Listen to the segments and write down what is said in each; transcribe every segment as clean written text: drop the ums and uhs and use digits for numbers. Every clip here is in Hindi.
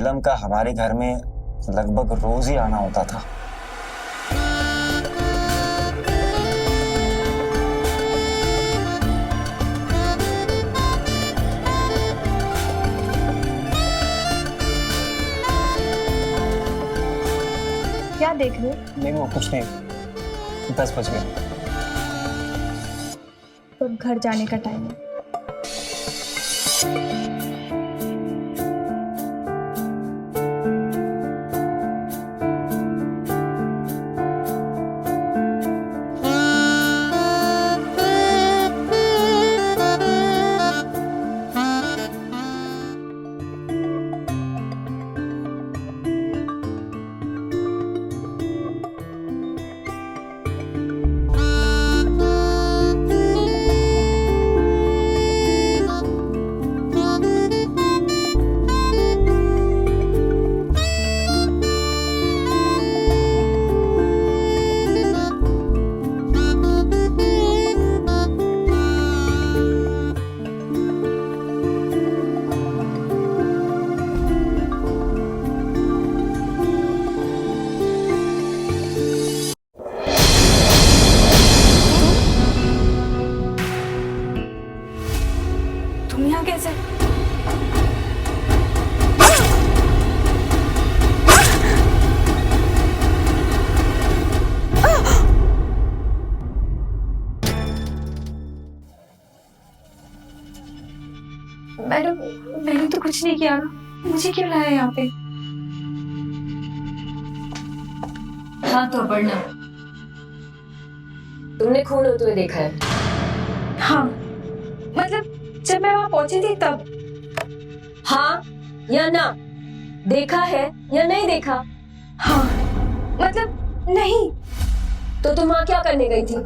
नीलम का हमारे घर में लगभग रोज ही आना होता था। क्या देख रहे हो? नहीं वो कुछ नहीं, 10 बज गए। तो घर जाने का टाइम है। तुम यहाँ कैसे? मैडम, मैंने तो कुछ नहीं किया ना, मुझे क्यों लाया यहाँ पे? हाँ तो पढ़ना। तुमने खून होते हुए देखा है? हाँ, मतलब जब मैं वहाँ पहुंची थी तब। हाँ या ना? देखा है या नहीं देखा? हाँ, मतलब नहीं। तो तुम वहाँ क्या करने गई थी?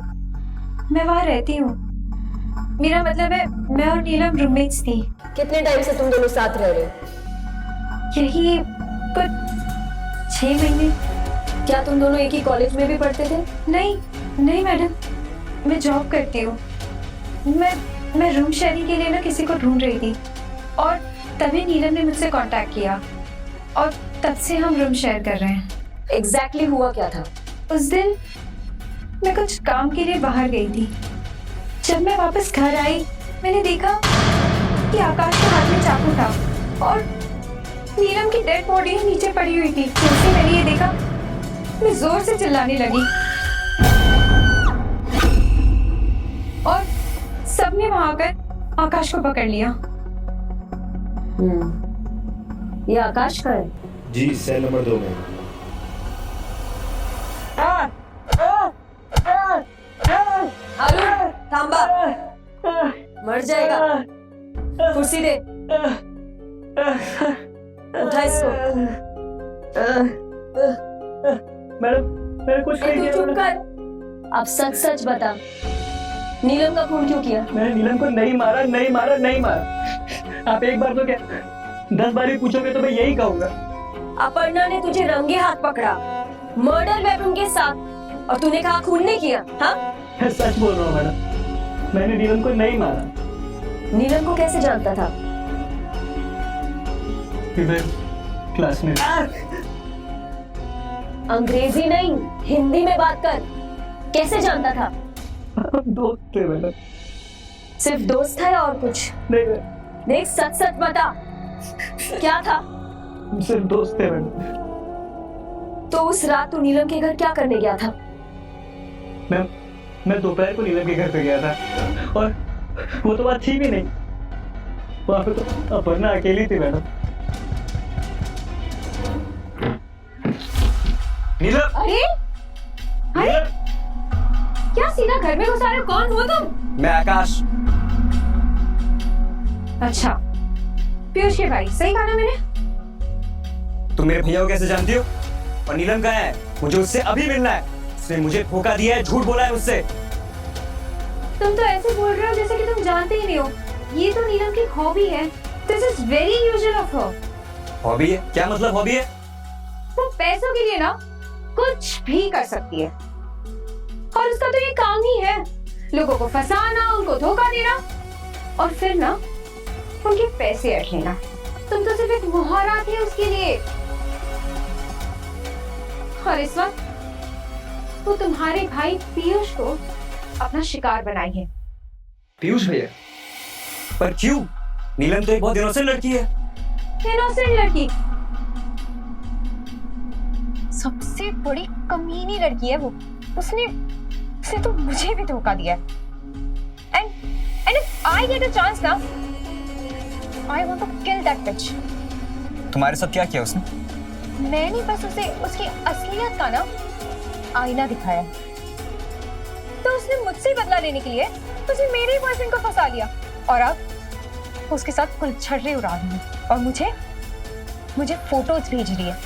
मैं वहाँ रहती हूँ। मेरा मतलब है मैं और नीलम रूममेट्स थी। कितने टाइम से तुम दोनों साथ रह रहे हो? यही कुछ 6 महीने। क्या तुम दोनों एक ही कॉलेज में भी पढ़ते थे? नहीं नहीं मैडम, मैं जॉब करती हूँ। मैं रूम शेयरिंग के लिए ना किसी को ढूंढ रही थी और तभी नीलम ने मुझसे कांटेक्ट किया और तब से हम रूम शेयर कर रहे हैं। एग्जैक्टली हुआ क्या था? उस दिन मैं कुछ काम के लिए बाहर गई थी। जब मैं वापस घर आई मैंने देखा कि आकाश के हाथ में चाकू था और नीलम की डेड बॉडी नीचे पड़ी हुई थी। जैसे मैंने ये देखा मैं जोर से चिल्लाने लगी और सबने वहां आकर आकाश को पकड़ लिया। ये आकाश का है? जी, सेल नंबर 2 में। अरुण, थांबा। मर जाएगा। कुर्सी दे। उठा इसको। मैडम, मैंने कुछ नहीं तू किया। चुप कर। अब सच सच बता, नीलम का खून क्यों किया? मैंने नीलम को नहीं मारा, नहीं मारा, नहीं मारा। आप एक बार तो क्या 10 बार भी पूछोगे तो मैं यही कहूंगा। अपर्णा ने तुझे रंगे हाथ पकड़ा, मर्डर वेपन के साथ, और तूने कहा खून नहीं किया? हाँ, मैं सच बोल रहा हूँ मैडम, मैंने नीलम को नहीं मारा। नीलम को कैसे जानता था? इधर क्लास में। अंग्रेजी नहीं, हिंदी में बात कर। कैसे जानता था? दोस्त थे मैडम। सिर्फ दोस्त था या और कुछ? नहीं, देख, सच सच बता, क्या था? सिर्फ दोस्त थे मैडम। तो उस रात तू नीलम के घर क्या करने गया था? मैं दोपहर को नीलम के घर पे गया था और वो तो बात थी भी नहीं। वहां पे तो अपर्णा अकेली थी मैडम। नीलम! अरे अरे क्या सीधा घर में घुसा रहे हो? कौन हो तुम? मैं आकाश। अच्छा, पीयूष के भाई, सही कहा ना मैंने? तुम मेरे भैया को कैसे जानती हो? और नीलम कहाँ है? मुझे उससे अभी मिलना है। उसने मुझे धोखा दिया है, झूठ बोला है मुझसे। तुम तो ऐसे बोल रहे हो जैसे कि तुम जानते ही नहीं हो। ये तो नीलम की हॉबी है। This is very usual of her. Hobby है? क्या मतलब हॉबी है? वो पैसों के लिए ना कुछ भी कर सकती है और उसका तो ये काम ही है, लोगों को फंसाना, उनको धोखा देना और फिर ना उनके पैसे ऐंठ लेना। तुम तो सिर्फ एक मुहावरा थी उसके लिए। और इस वक्त वो तुम्हारे भाई पीयूष को अपना शिकार बनाई है। पीयूष भैया? पर क्यों? नीलम तो एक बहुत इनोसेंट लड़की है। इनोसेंट लड़की? सबसे बड़ी कमीनी लड़की है वो। उसने तो मुझे भी धोखा दिया। And if I get a chance now, I want to kill that bitch. तुम्हारे साथ क्या किया उसने? मैंने बस उसे उसकी असलियत का ना आईना दिखाया। तो उसने मुझसे बदला लेने के लिए मुझे मेरे बॉयफ्रेंड को फंसा लिया और अब उसके साथ कुलछर्रे उड़ा रही है और मुझे फोटोज भेज रही है।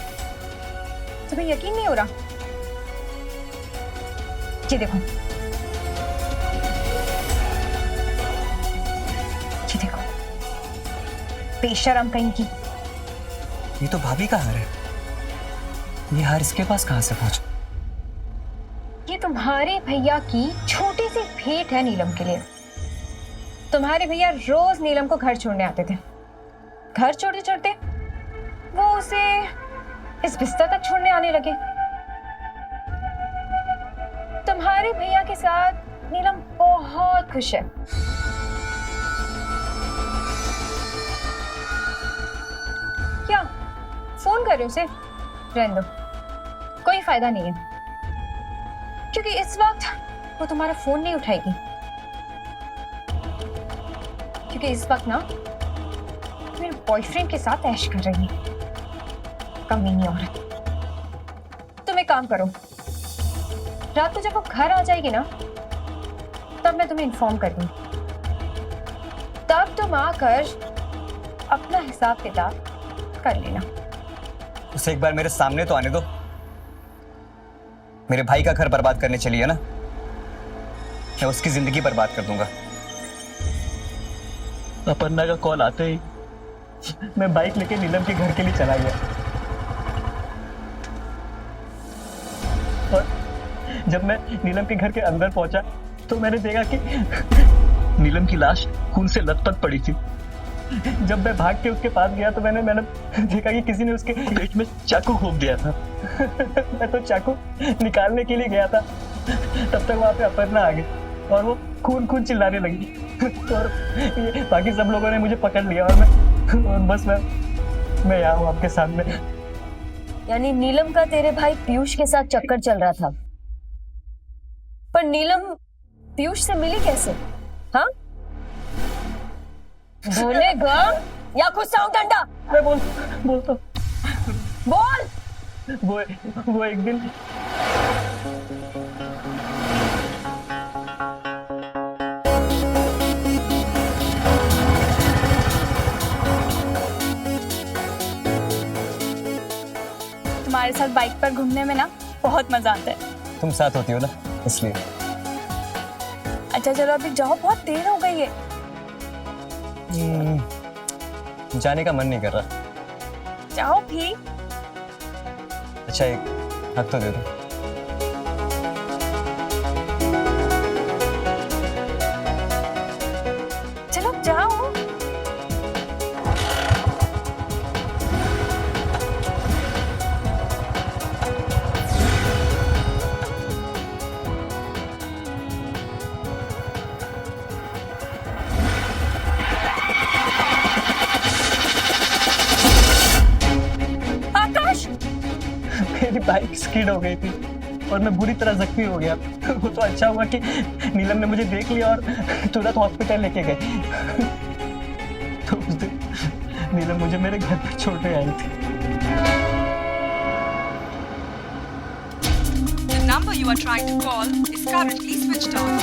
तुम्हें यकीन नहीं हो रहा? ये देखो, ये देखो, बेशरम कहीं की। ये तो भाभी का हार है। ये हार इसके पास कहां से पहुंचा? ये तुम्हारे भैया की छोटी सी भेंट है नीलम के लिए। तुम्हारे भैया रोज नीलम को घर छोड़ने आते थे। घर छोड़ते छोड़ते वो उसे इस बिस्तर तक छोड़ने आने लगे। तुम्हारे भैया के साथ नीलम बहुत खुश है। क्या फोन कर रहे हो उसे? रहने दो, कोई फायदा नहीं है, क्योंकि इस वक्त वो तुम्हारा फोन नहीं उठाएगी। क्योंकि इस वक्त ना मेरे बॉयफ्रेंड के साथ ऐश कर रही है, कमीनी औरत। तुम एक काम करो, रात को जब वो घर आ जाएगी ना तब मैं तुम्हें इन्फॉर्म कर दूंगी। तब तुम आकर अपना हिसाब किताब कर लेना। उसे एक बार मेरे सामने तो आने दो। मेरे भाई का घर बर्बाद करने चली है ना, मैं उसकी जिंदगी बर्बाद कर दूंगा। अपर्णा का कॉल आते ही मैं बाइक लेके नीलम के घर के लिए चला गया और जब मैं नीलम के घर के अंदर पहुंचा तो मैंने देखा कि नीलम की लाश खून से लथपथ पड़ी थी। जब मैं भाग के उसके पास गया तो मैंने देखा कि किसी ने उसके पेट में चाकू घोंप दिया था। मैं तो चाकू निकालने के लिए गया था, तब तक वहां पे अपर्णा आ गई और वो खून चिल्लाने लगी और ये बाकी सब लोगों ने मुझे पकड़ लिया और बस मैं यहाँ हूँ आपके सामने। यानी नीलम का तेरे भाई पीयूष के साथ चक्कर चल रहा था, पर नीलम पीयूष से मिली कैसे? हाँ, बोलेगा या खुद साउंड डंडा? मैं बोलता बोल। वो एक दिन तुम्हारे साथ बाइक पर घूमने में ना बहुत मजा आता है। तुम साथ होती हो ना, इसलिए। अच्छा चलो अभी जाओ, बहुत देर हो गई है। जाने का मन नहीं कर रहा। जाओ भी। अच्छा एक हक तो दे दो। चलो जाओ। मेरी बाइक स्किड हो गई थी और मैं बुरी तरह जख्मी हो गया। वो तो अच्छा हुआ कि नीलम ने मुझे देख लिया और तुरंत हॉस्पिटल लेके गए। तो उस दिन नीलम मुझे मेरे घर पर छोड़ने आई थी। The number you are trying to call is currently switched off.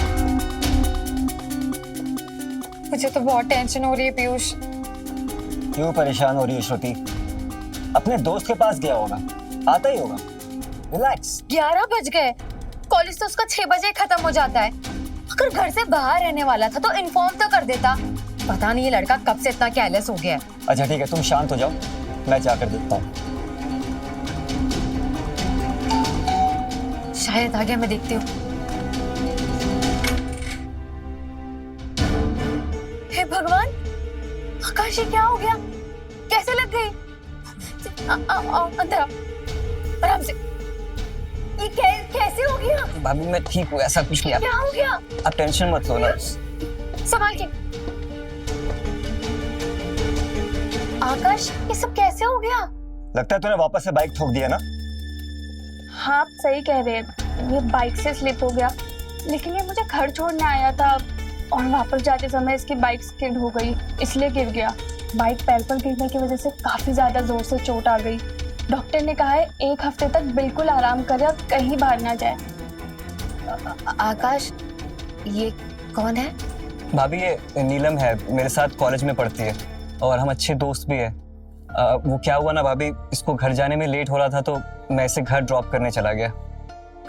मुझे तो बहुत टेंशन हो रही है पीयूष। क्यों परेशान हो रही है श्रुति? अपने दोस्त के पास गया होगा, आता ही होगा। रिलैक्स। 11 बज गए, कॉलेज तो उसका 6 बजे खत्म हो जाता है। अगर घर से बाहर रहने वाला था तो इन्फॉर्म तो कर देता। पता नहीं ये लड़का कब से इतना केयरलेस हो गया है। अच्छा ठीक है, तुम शांत हो जाओ, मैं जाकर देखता हूँ। शायद आगे मैं देखती हूँ। हे भगवान, आकाश ये क्या हो गया? कैसे लग गई? अंदर आओ, आराम से। ये कैसे हो गया? भाभी मैं ठीक हूँ, ऐसा कुछ नहीं। क्या हो गया? आप टेंशन मत लो ना। संभाल के। आकाश, ये सब कैसे हो गया? लगता है तूने वापस से बाइक ठोक दिया ना? हाँ आप सही कह रहे हैं, ये बाइक से स्लिप हो गया, लेकिन ये मुझे घर छोड़ने आया था और वापस जाते समय इसकी बाइक स्किड हो गई, इसलिए गिर गया। बाइक पैर पर गिरने की वजह से काफी ज्यादा जोर से चोट आ गई। डॉक्टर ने कहा है 1 हफ्ते तक बिल्कुल आराम करे और कहीं बाहर ना जाए। आकाश, ये कौन है? भाभी ये नीलम है, मेरे साथ कॉलेज में पढ़ती है और हम अच्छे दोस्त भी है। वो क्या हुआ ना भाभी, इसको घर जाने में लेट हो रहा था तो मैं इसे घर ड्रॉप करने चला गया।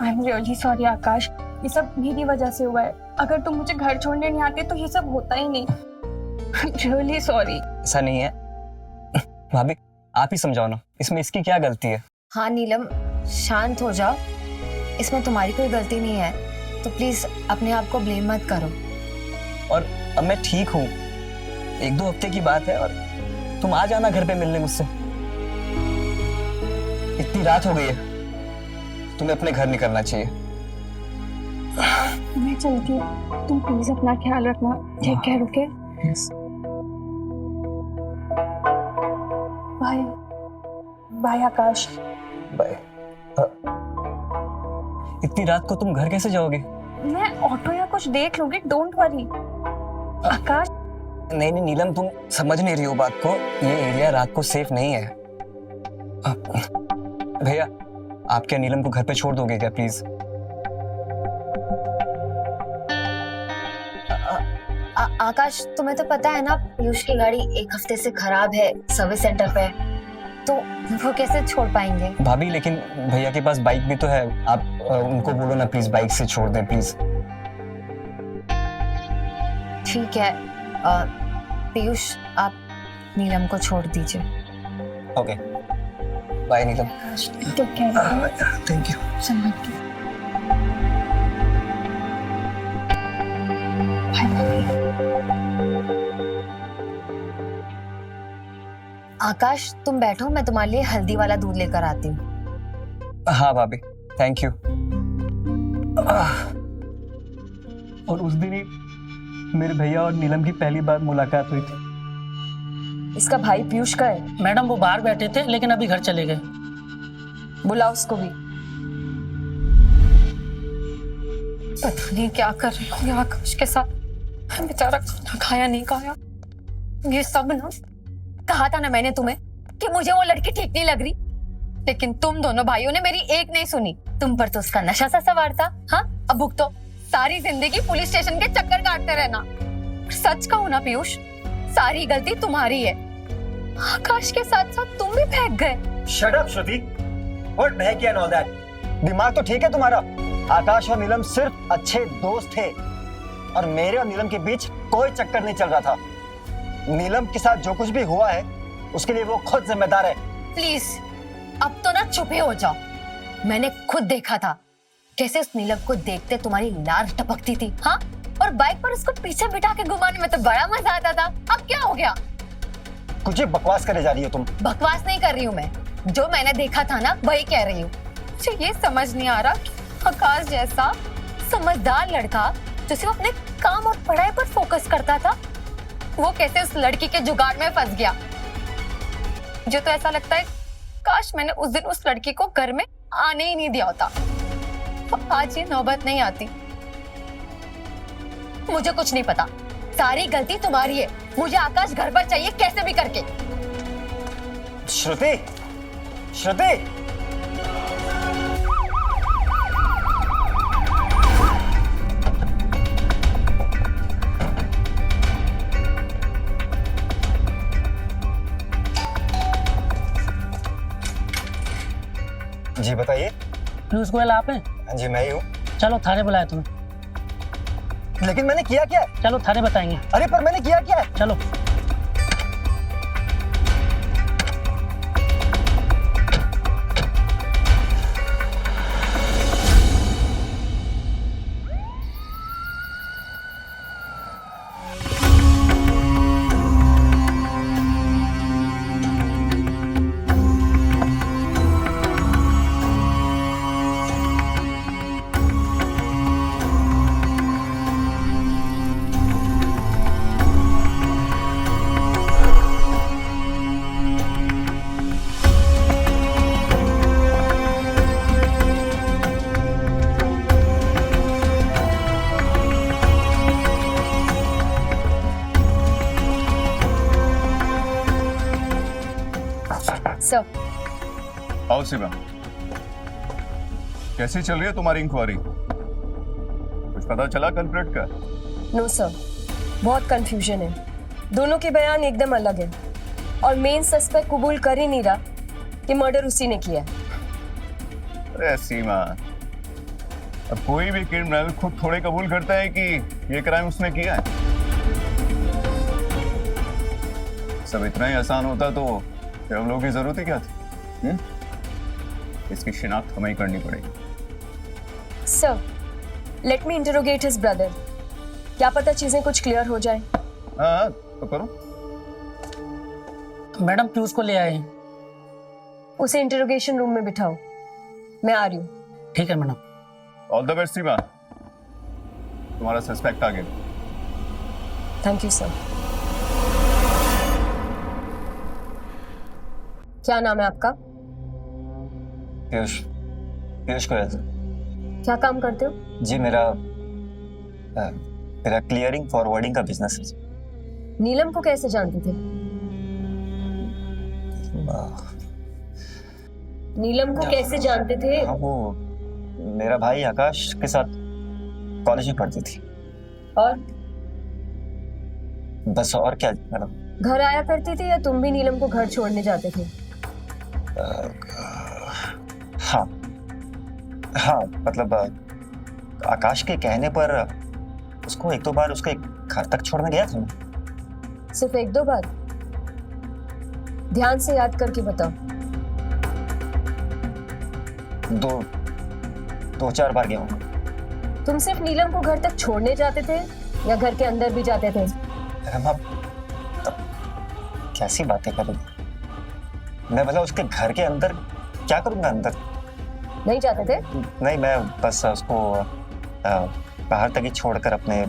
आई एम रियली सॉरी आकाश, ये सब मेरी वजह से हुआ है। अगर तुम मुझे घर छोड़ने नहीं आते तो ये सब होता ही नहीं। Really sorry. ऐसा नहीं है भाभी, आप ही समझाओ ना, इसमें इसकी क्या गलती है? हाँ नीलम, शांत हो जाओ, इसमें तुम्हारी कोई गलती नहीं है, तो प्लीज अपने आप को ब्लेम मत करो। और अब मैं ठीक हूँ, 1-2 हफ्ते की बात है और तुम आ जाना घर पे मिलने मुझसे। इतनी रात हो गई है, तुम्हें अपने घर निकलना चाहिए। मैं चलती हूँ, तुम प्लीज अपना ख्याल रखना। Take care, okay? Bye bye Akash. Bye. इतनी रात को तुम घर कैसे जाओगे? मैं ऑटो या कुछ देख लूंगी, डोंट वरी। आकाश, नहीं नीलम, तुम समझ नहीं रही हो बात को। ये एरिया रात को सेफ नहीं है। भैया, आप क्या नीलम को घर पे छोड़ दोगे क्या प्लीज? आकाश, तुम्हें तो पता है ना, पीयूष की गाड़ी 1 हफ्ते से खराब है सर्विस सेंटर पे, तो वो कैसे छोड़ पाएंगे? भाभी लेकिन भैया के पास बाइक भी तो है, आप उनको बोलो ना प्लीज बाइक से छोड़ दें प्लीज। ठीक है, पीयूष आप नीलम को छोड़ दीजिए। Okay, bye Neelam. Take care. Thank you. संभाल के। आकाश, तुम बैठो, मैं तुम्हारे लिए हल्दी वाला दूध लेकर आती हूँ। हाँ भाभी, थैंक यू। और उस दिन ही मेरे भैया और नीलम की पहली बार मुलाकात हुई थी। इसका भाई पीयूष का है। मैडम वो बाहर बैठे थे लेकिन अभी घर चले गए। बुलाओ उसको भी। पता नहीं क्या कर रही हूँ आकाश के साथ, बेचारा खाना खाया नहीं खाया। ये सब ना, कहा था ना मैंने तुम्हें कि मुझे वो लड़की ठीक नहीं लग रही, लेकिन तुम दोनों भाइयों ने मेरी एक नहीं सुनी। तुम पर तो उसका नशा सा सवार था। हाँ, अब भुगतो। सारी जिंदगी पुलिस स्टेशन के चक्कर काटते रहना। सच कहूं ना पीयूष, सारी गलती तुम्हारी है। आकाश के साथ साथ तुम भी फेंक गए। शट अप श्रुति, व्हाट बहकिया एंड ऑल दैट। दिमाग तो ठीक है तुम्हारा? आकाश और नीलम सिर्फ अच्छे दोस्त थे और मेरे और नीलम के बीच कोई चक्कर नहीं चल रहा था। नीलम के साथ जो कुछ भी हुआ है उसके लिए वो खुद जिम्मेदार है। प्लीज अब तो ना चुप ही हो जाओ। मैंने खुद देखा था कैसे उस नीलम को देखते तुम्हारी लार टपकती थी। हाँ, और बाइक पर उसको पीछे बिठा के घुमाने में तो बड़ा मजा आता था। अब क्या हो गया? कुछ बकवास करे जा रही हो तुम। बकवास नहीं कर रही हूँ मैं, जो मैंने देखा था ना वही कह रही हूँ। मुझे ये समझ नहीं आ रहा कि आकाश जैसा समझदार लड़का जो सिर्फ अपने काम और पढ़ाई पर फोकस करता था, वो कैसे उस लड़की के जुगाड़ में फंस गया। मुझे तो ऐसा लगता है काश मैंने उस दिन उस लड़की को घर में आने ही नहीं दिया होता, तो आज ये नौबत नहीं आती। मुझे कुछ नहीं पता, सारी गलती तुम्हारी है। मुझे आकाश घर पर चाहिए कैसे भी करके। श्रुति, श्रुति, जी बताइए। पीयूष गोयल आप हैं? हाँ जी मैं ही हूँ। चलो थाने बुलाया तुम्हें। लेकिन मैंने किया क्या है? चलो थाने बताएंगे। अरे पर मैंने किया क्या है? चलो। आओ सीमा, कैसी चल रही है तुम्हारी इंक्वायरी? कुछ पता चला कल्प्रिट का? नो सर, बहुत कंफ्यूजन है। दोनों के बयान एकदम अलग है और मेन सस्पेक्ट कबूल कर ही नहीं रहा कि मर्डर उसी ने किया है। अरे सीमा, अब कोई भी क्रिमिनल खुद थोड़े कबूल करता है कि ये क्राइम उसने किया है। सब इतना ही आसान होता तो फिर हम लोगों की जरूरत ही क्या थी? इसकी शिनाख्त हमें ही करनी पड़ेगी। Sir, let me interrogate his brother. क्या पता चीजें कुछ क्लियर हो जाए। हाँ तो करो। मैडम पीयूष को ले आए। उसे इंटरोगेशन रूम में बिठाओ, मैं आ रही हूँ। ठीक है मैडम। ऑल द बेस्ट सीमा, तुम्हारा सस्पेक्ट आ गया। Thank you sir. क्या नाम है आपका? पीयूष, पीयूष गोयल। क्या काम करते हो? जी मेरा क्लियरिंग फॉरवर्डिंग का बिजनेस है। नीलम को कैसे जानते थे? नीलम को कैसे जानते थे? हाँ, वो मेरा भाई आकाश के साथ कॉलेज में पढ़ती थी। और बस, और क्या मैडम। घर आया करती थी या तुम भी नीलम को घर छोड़ने जाते थे? हाँ हाँ, मतलब आकाश के कहने पर उसको एक दो बार उसके घर तक छोड़ने गया था मैं। सिर्फ एक दो बार? ध्यान से याद करके बताओ। दो चार बार गया हूँ। तुम सिर्फ नीलम को घर तक छोड़ने जाते थे या घर के अंदर भी जाते थे? कैसी बातें कर रही? मैं भला उसके घर के अंदर क्या करूंगा? अंदर नहीं जाते थे? नहीं, मैं बस उसको बाहर तक ही छोड़कर अपने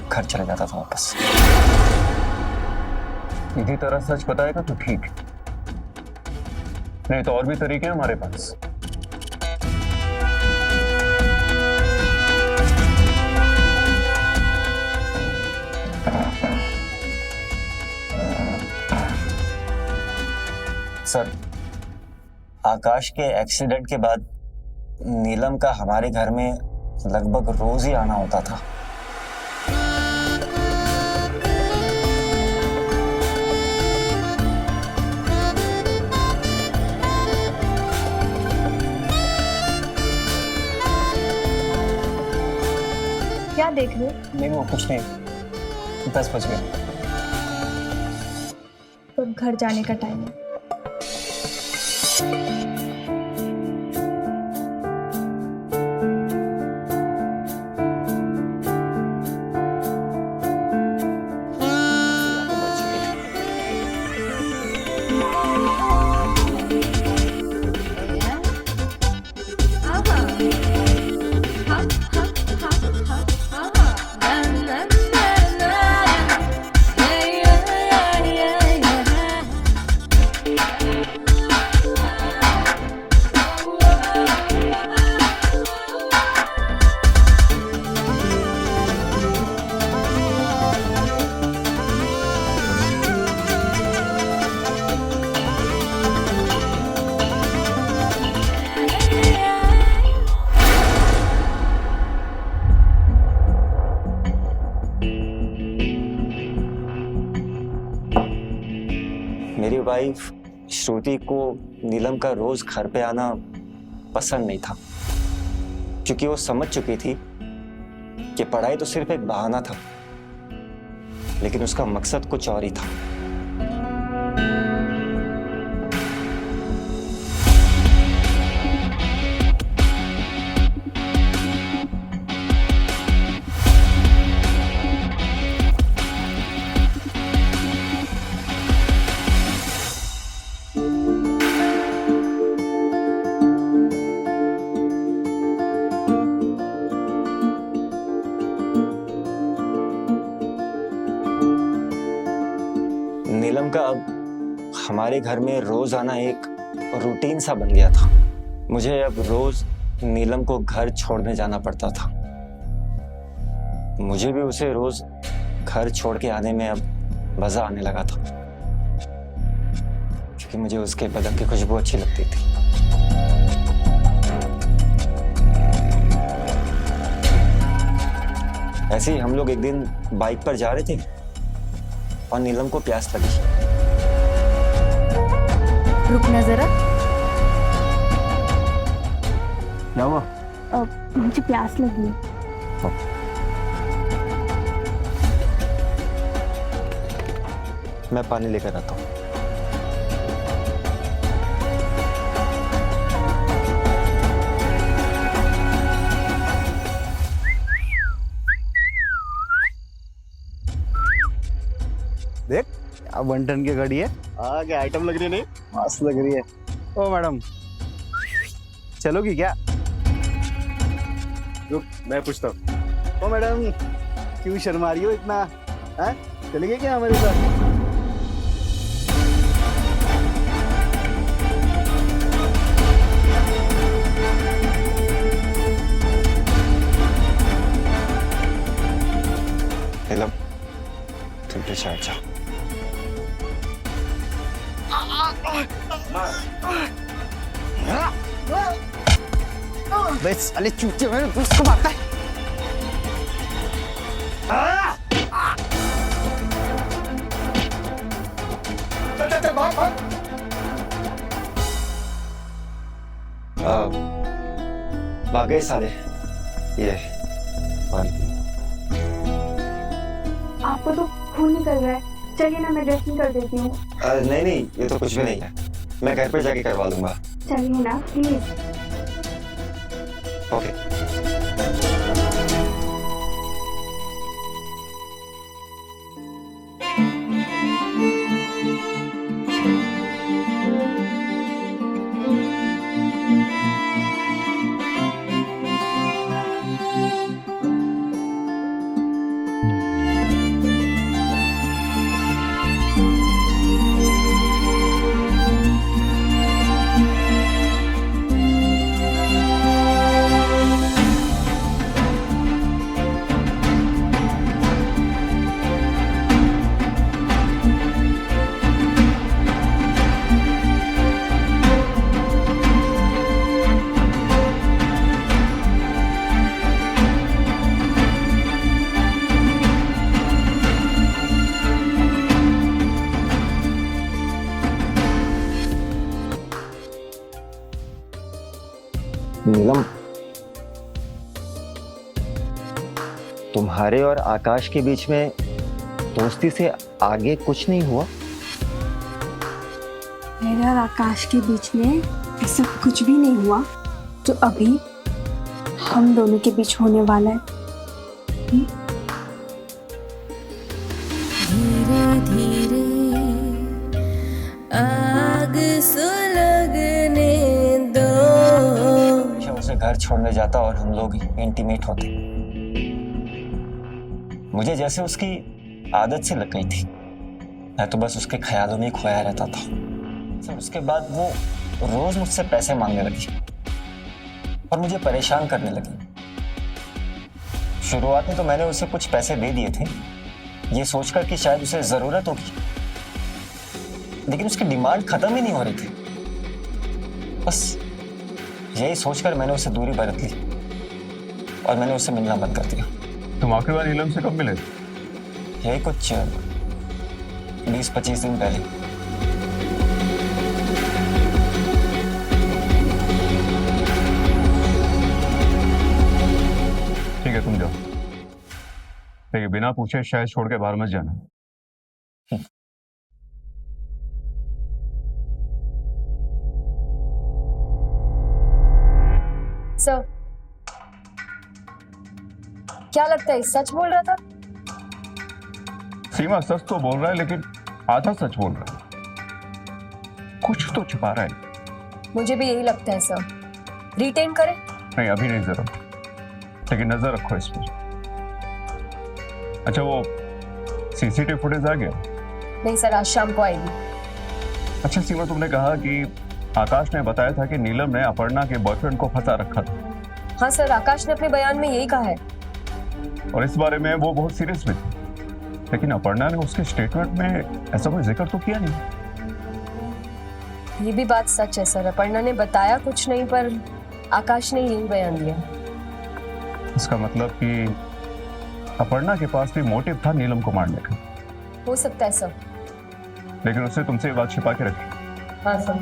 घर चले जाता था वापस। इसी तरह सच बताएगा तो ठीक, नहीं तो और भी तरीके हैं हमारे पास। सर, आकाश के एक्सीडेंट के बाद नीलम का हमारे घर में लगभग रोज ही आना होता था। क्या देख रहे हो? नहीं, वो कुछ नहीं। 10 बज गए। तो घर जाने का टाइम है। मेरी वाइफ श्रुति को नीलम का रोज घर पे आना पसंद नहीं था, क्योंकि वो समझ चुकी थी कि पढ़ाई तो सिर्फ एक बहाना था, लेकिन उसका मकसद कुछ और ही था। नीलम का अब हमारे घर में रोज आना एक रूटीन सा बन गया था। मुझे अब रोज नीलम को घर छोड़ने जाना पड़ता था। मुझे भी उसे रोज घर छोड़ के आने में अब मजा आने लगा था, क्योंकि मुझे उसके बदन की खुशबू अच्छी लगती थी। ऐसे ही हम लोग एक दिन बाइक पर जा रहे थे और नीलम को प्यास लगी। रुकना जरा। क्या हुआ? मुझे प्यास लगी। मैं पानी लेकर आता हूँ। देख क्या 1 टन की गाड़ी है। क्या आइटम लग रही है? नहीं मस्त लग रही है। ओ मैडम चलोगी क्या? रुक मैं पूछता हूँ। ओ मैडम क्यों शर्मा रही हो इतना? हैं चलेगी क्या हमारे साथ? नीलम तुम तो शायद जाओ। बस साले चूचे मेरे दोस्त को मारता है। भागे साले। ये आपको तो खून निकल रहा है, चलिए ना मैं ड्रेसिंग कर देती हूँ। नहीं नहीं, ये तो कुछ भी नहीं है, मैं घर पे जाके करवा लूंगा। चलिए ना प्लीज। ओके। नीलम, तुम्हारे और आकाश के बीच में दोस्ती से आगे कुछ नहीं हुआ? मेरे और आकाश के बीच में ऐसा कुछ भी नहीं हुआ जो अभी हम दोनों के बीच होने वाला है। धीरे धीरे आग सुलगने दो। उसे घर छोड़ने जाता और हम लोग इंटीमेट होते। मुझे जैसे उसकी आदत से लग गई थी, मैं तो बस उसके ख्यालों में खोया रहता था। फिर उसके बाद वो रोज मुझसे पैसे मांगने लगी और मुझे परेशान करने लगी। शुरुआत में तो मैंने उसे कुछ पैसे दे दिए थे, ये सोचकर कि शायद उसे जरूरत होगी, लेकिन उसकी डिमांड खत्म ही नहीं हो रही थी। बस यही सोचकर मैंने उसे दूरी बरत ली और मैंने उससे मिलना बंद कर दिया। तुम आखिरी बार नीलम से कब मिले? यही कुछ 20-25 दिन पहले। ठीक है तुम जाओ, लेकिन बिना पूछे शायद छोड़ के बाहर मत जाना। सर, क्या लगता है सच बोल रहा था? सीमा सच तो बोल रहा है, लेकिन आधा सच बोल रहा है, कुछ तो छुपा रहा है। मुझे भी यही लगता है सर। रिटेन करें? नहीं अभी नहीं जरूर, लेकिन नजर रखो इस पर। अच्छा वो सीसीटीवी फुटेज आ गया? नहीं सर, आज शाम को आएगी। अच्छा सीमा, तुमने कहा कि आकाश ने बताया था कि नीलम ने अपर्णा के बॉयफ्रेंड को फंसा रखा था। हाँ सर, आकाश ने अपने बयान में यही कहा है। और इस बारे में वो बहुत सीरियस भी थी, लेकिन अपर्णा ने उसके स्टेटमेंट में ऐसा कोई जिक्र तो किया नहीं। ये भी बात सच है सर, अपर्णा ने बताया कुछ नहीं, पर आकाश ने यही बयान दिया। इसका मतलब कि अपर्णा के पास भी मोटिव था नीलम को मारने का, हो सकता है सर। लेकिन उसने तुमसे ये बात छिपा के रखी। हाँ सर।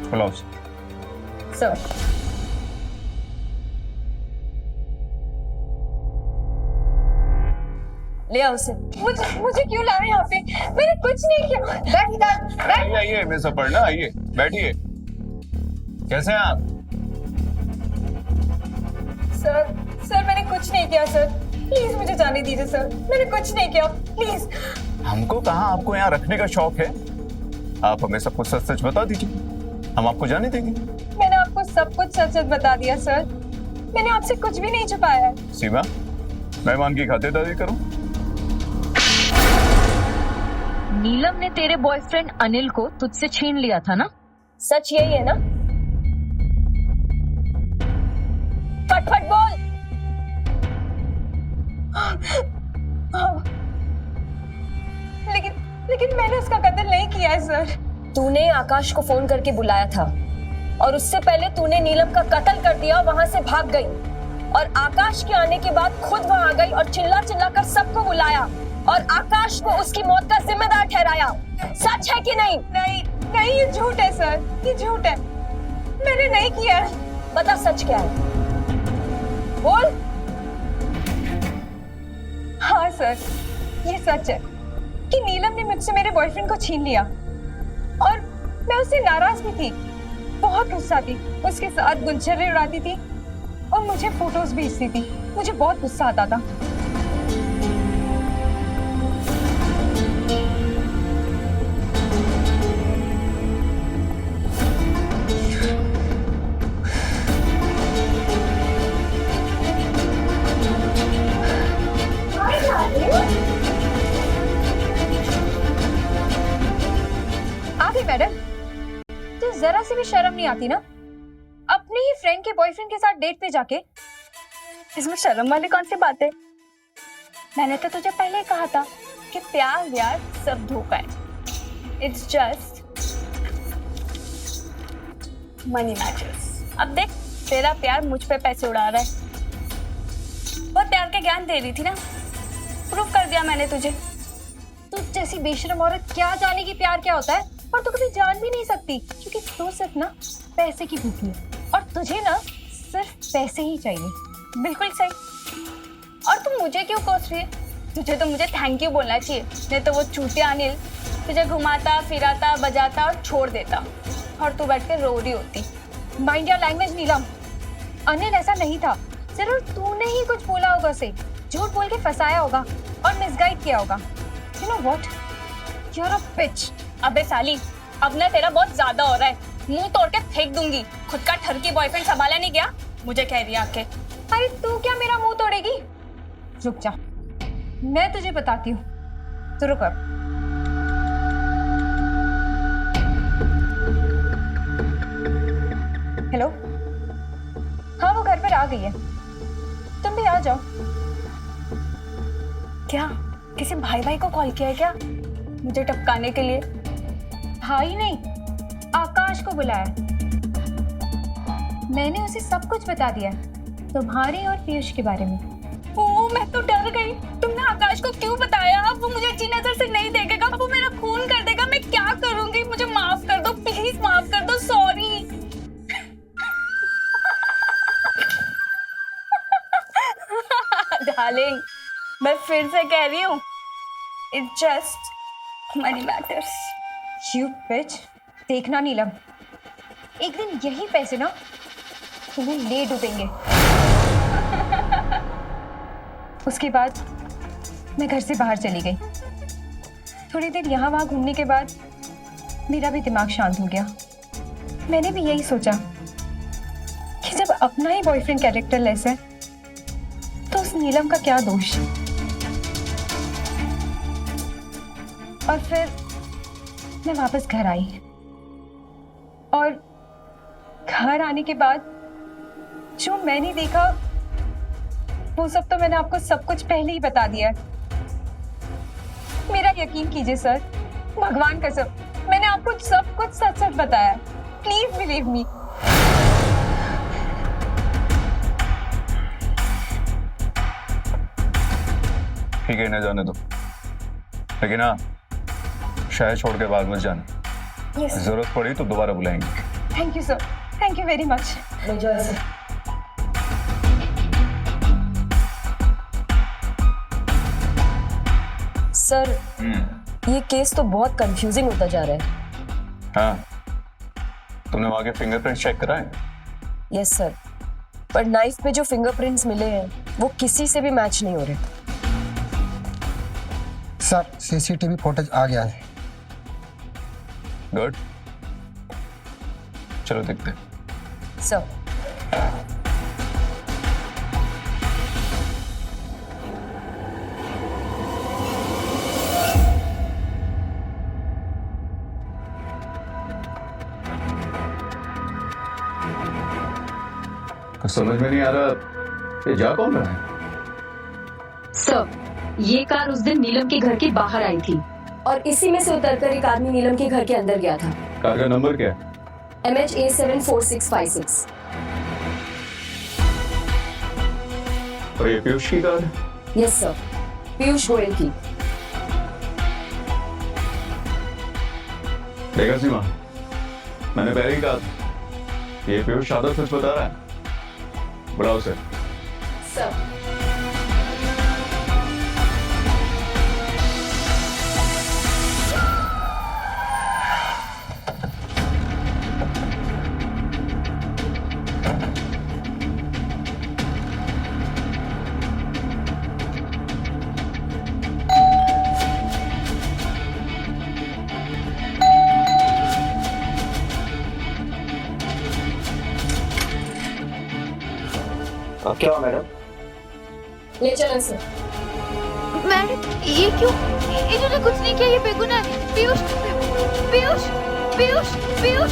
बुलाओ उसे। सर ले आओ उसे। मुझे क्यों ला रहे हैं यहाँ पे? मैंने कुछ नहीं किया। बैठ इधर, बैठ। आइए मिस अपर्णा, आइए बैठिए। कैसे हैं आप? सर मैंने कुछ नहीं किया सर, प्लीज मुझे जाने दीजिए सर, मैंने कुछ नहीं किया, प्लीज। हमको कहाँ आपको यहाँ रखने का शौक है? आप हमें सब कुछ सच सच बता दीजिए, हम आपको जाने देंगे। मैंने आपको सब कुछ सच सच बता दिया सर, मैंने आपसे कुछ भी नहीं छुपाया है। सीमा, मेहमान की खातिरदारी करूं? नीलम ने तेरे बॉयफ्रेंड अनिल को तुझसे छीन लिया था ना? सच यही है ना? फटफट बोल। लेकिन मैंने उसका कत्ल नहीं किया है सर। तूने आकाश को फोन करके बुलाया था और उससे पहले तूने नीलम का कत्ल कर दिया, वहां से भाग गई और आकाश के आने के बाद खुद वहां आ गई और चिल्ला चिल्ला कर सबको बुलाया और आकाश को उसकी मौत का जिम्मेदार ठहराया। सच है कि नहीं? नहीं, ये झूठ है सर, ये झूठ है, मैंने नहीं किया है। बता सच क्या है, बोल। हाँ सर, ये सच है कि नीलम ने मुझसे मेरे बॉयफ्रेंड को छीन लिया और मैं उससे नाराज भी थी, बहुत गुस्सा थी, उसके साथ गुलछर्रे उड़ाती थी और मुझे फोटोज भेजती थी। मुझे बहुत गुस्सा आता था। मैडम, तो जरा सी भी शर्म नहीं आती ना अपने ही फ्रेंड के बॉयफ्रेंड के साथ डेट पे जाके? इसमें शर्म वाली कौन सी बात है? मैंने तो तुझे पहले ही कहा था कि प्यार व्यार सब धोखा है। It's just money matters. अब देख, तेरा प्यार मुझ पे पैसे उड़ा रहा है। बहुत प्यार के ज्ञान दे रही थी ना, प्रूफ कर दिया मैंने तुझे। तू जैसी बेशरम औरत क्या जानेगी प्यार क्या होता है, और तू कभी जान भी नहीं सकती क्योंकि तू सिर्फ ना पैसे की भूखी है और तुझे ना सिर्फ पैसे ही चाहिए। बिल्कुल सही। और तू मुझे क्यों कोस रही है? तुझे तो मुझे थैंक यू बोलना चाहिए, नहीं तो वो चूतिया अनिल तुझे घुमाता फिराता बजाता और छोड़ देता और तू बैठ के रो रही होती। माइंड योर लैंग्वेज नीलम, अनिल ऐसा नहीं था, जरूर तूने ही कुछ बोला होगा उसे, झूठ बोल के फंसाया होगा और मिसगाइड किया होगा। You know what, you are a bitch. अबे साली, अब ना तेरा बहुत ज्यादा हो रहा है, मुंह तोड़ के फेंक दूंगी। खुद का ठरकी बॉयफ्रेंड संभाला नहीं गया, मुझे कह रही आके। अरे तू क्या मेरा मुंह तोड़ेगी? रुक जा, मैं तुझे बताती हूँ, तो रुक। हेलो, हाँ वो घर पर आ गई है, तुम भी आ जाओ। क्या किसी भाई को कॉल किया है क्या मुझे टपकाने के लिए? भाई नहीं, आकाश को बुलाया। मैंने उसे सब कुछ बता दिया तुम्हारे और पीयूष के बारे में। ओ, मैं तो डर गई। तुमने आकाश को क्यों बताया? अब वो मुझे अच्छी नजर से नहीं देखेगा, वो मेरा खून कर देगा। मैं क्या करूंगी? मुझे माफ कर दो, प्लीज माफ कर दो। सॉरी। डार्लिंग, मैं फिर से कह रही हूँ, it's just money matters. You बिच। देखना नीलम, एक दिन यही पैसे ना तुम्हें ले डूबेंगे। उसके बाद मैं घर से बाहर चली गई। थोड़ी देर यहाँ वहाँ घूमने के बाद मेरा भी दिमाग शांत हो गया। मैंने भी यही सोचा कि जब अपना ही बॉयफ्रेंड कैरेक्टर लेस है तो उस नीलम का क्या दोष। और फिर मैं वापस घर आई और घर आने के बाद जो मैंने देखा वो सब तो मैंने आपको सब कुछ पहले ही बता दिया है। मेरा यकीन कीजिए सर, भगवान कसम, मैंने आपको सब कुछ सच सच बताया। Please believe me. ठीक है, इन्हें जाने दो, लेकिन हाँ, शहर छोड़ के भाग मत जाना। यस, जरूरत पड़ी तो दोबारा बुलाएंगे। Thank you sir, thank you very much. Sir, ये केस तो बहुत कंफ्यूजिंग होता जा रहा है। हाँ, तुमने वहां के फिंगरप्रिंट चेक कराए? यस सर, पर नाइफ पे जो फिंगरप्रिंट्स मिले हैं वो किसी से भी मैच नहीं हो रहे। सर, सीसीटीवी फुटेज आ गया है। गुड, चलो देखते हैं। सर, समझ में नहीं आ रहा ये जा कौन रहा है? सर, ये कार उस दिन नीलम के घर के बाहर आई थी और इसी में से उतरकर एक आदमी नीलम के घर के अंदर गया था। कार का नंबर क्या है? MHA74656। और ये पीयूष की कार है? यस सर, पीयूष गोयल की। देखा सीमा, मैंने पहले ही कहा था ये पीयूष आधा सच बता रहा है। बुलाओ सर। सर, अब क्या हुआ मैडम? ले चलो सर। मैडम, ये क्यों? इन्होंने कुछ नहीं किया, ये बेगुनाह है। पीयूष, पीयूष, पीयूष, पीयूष।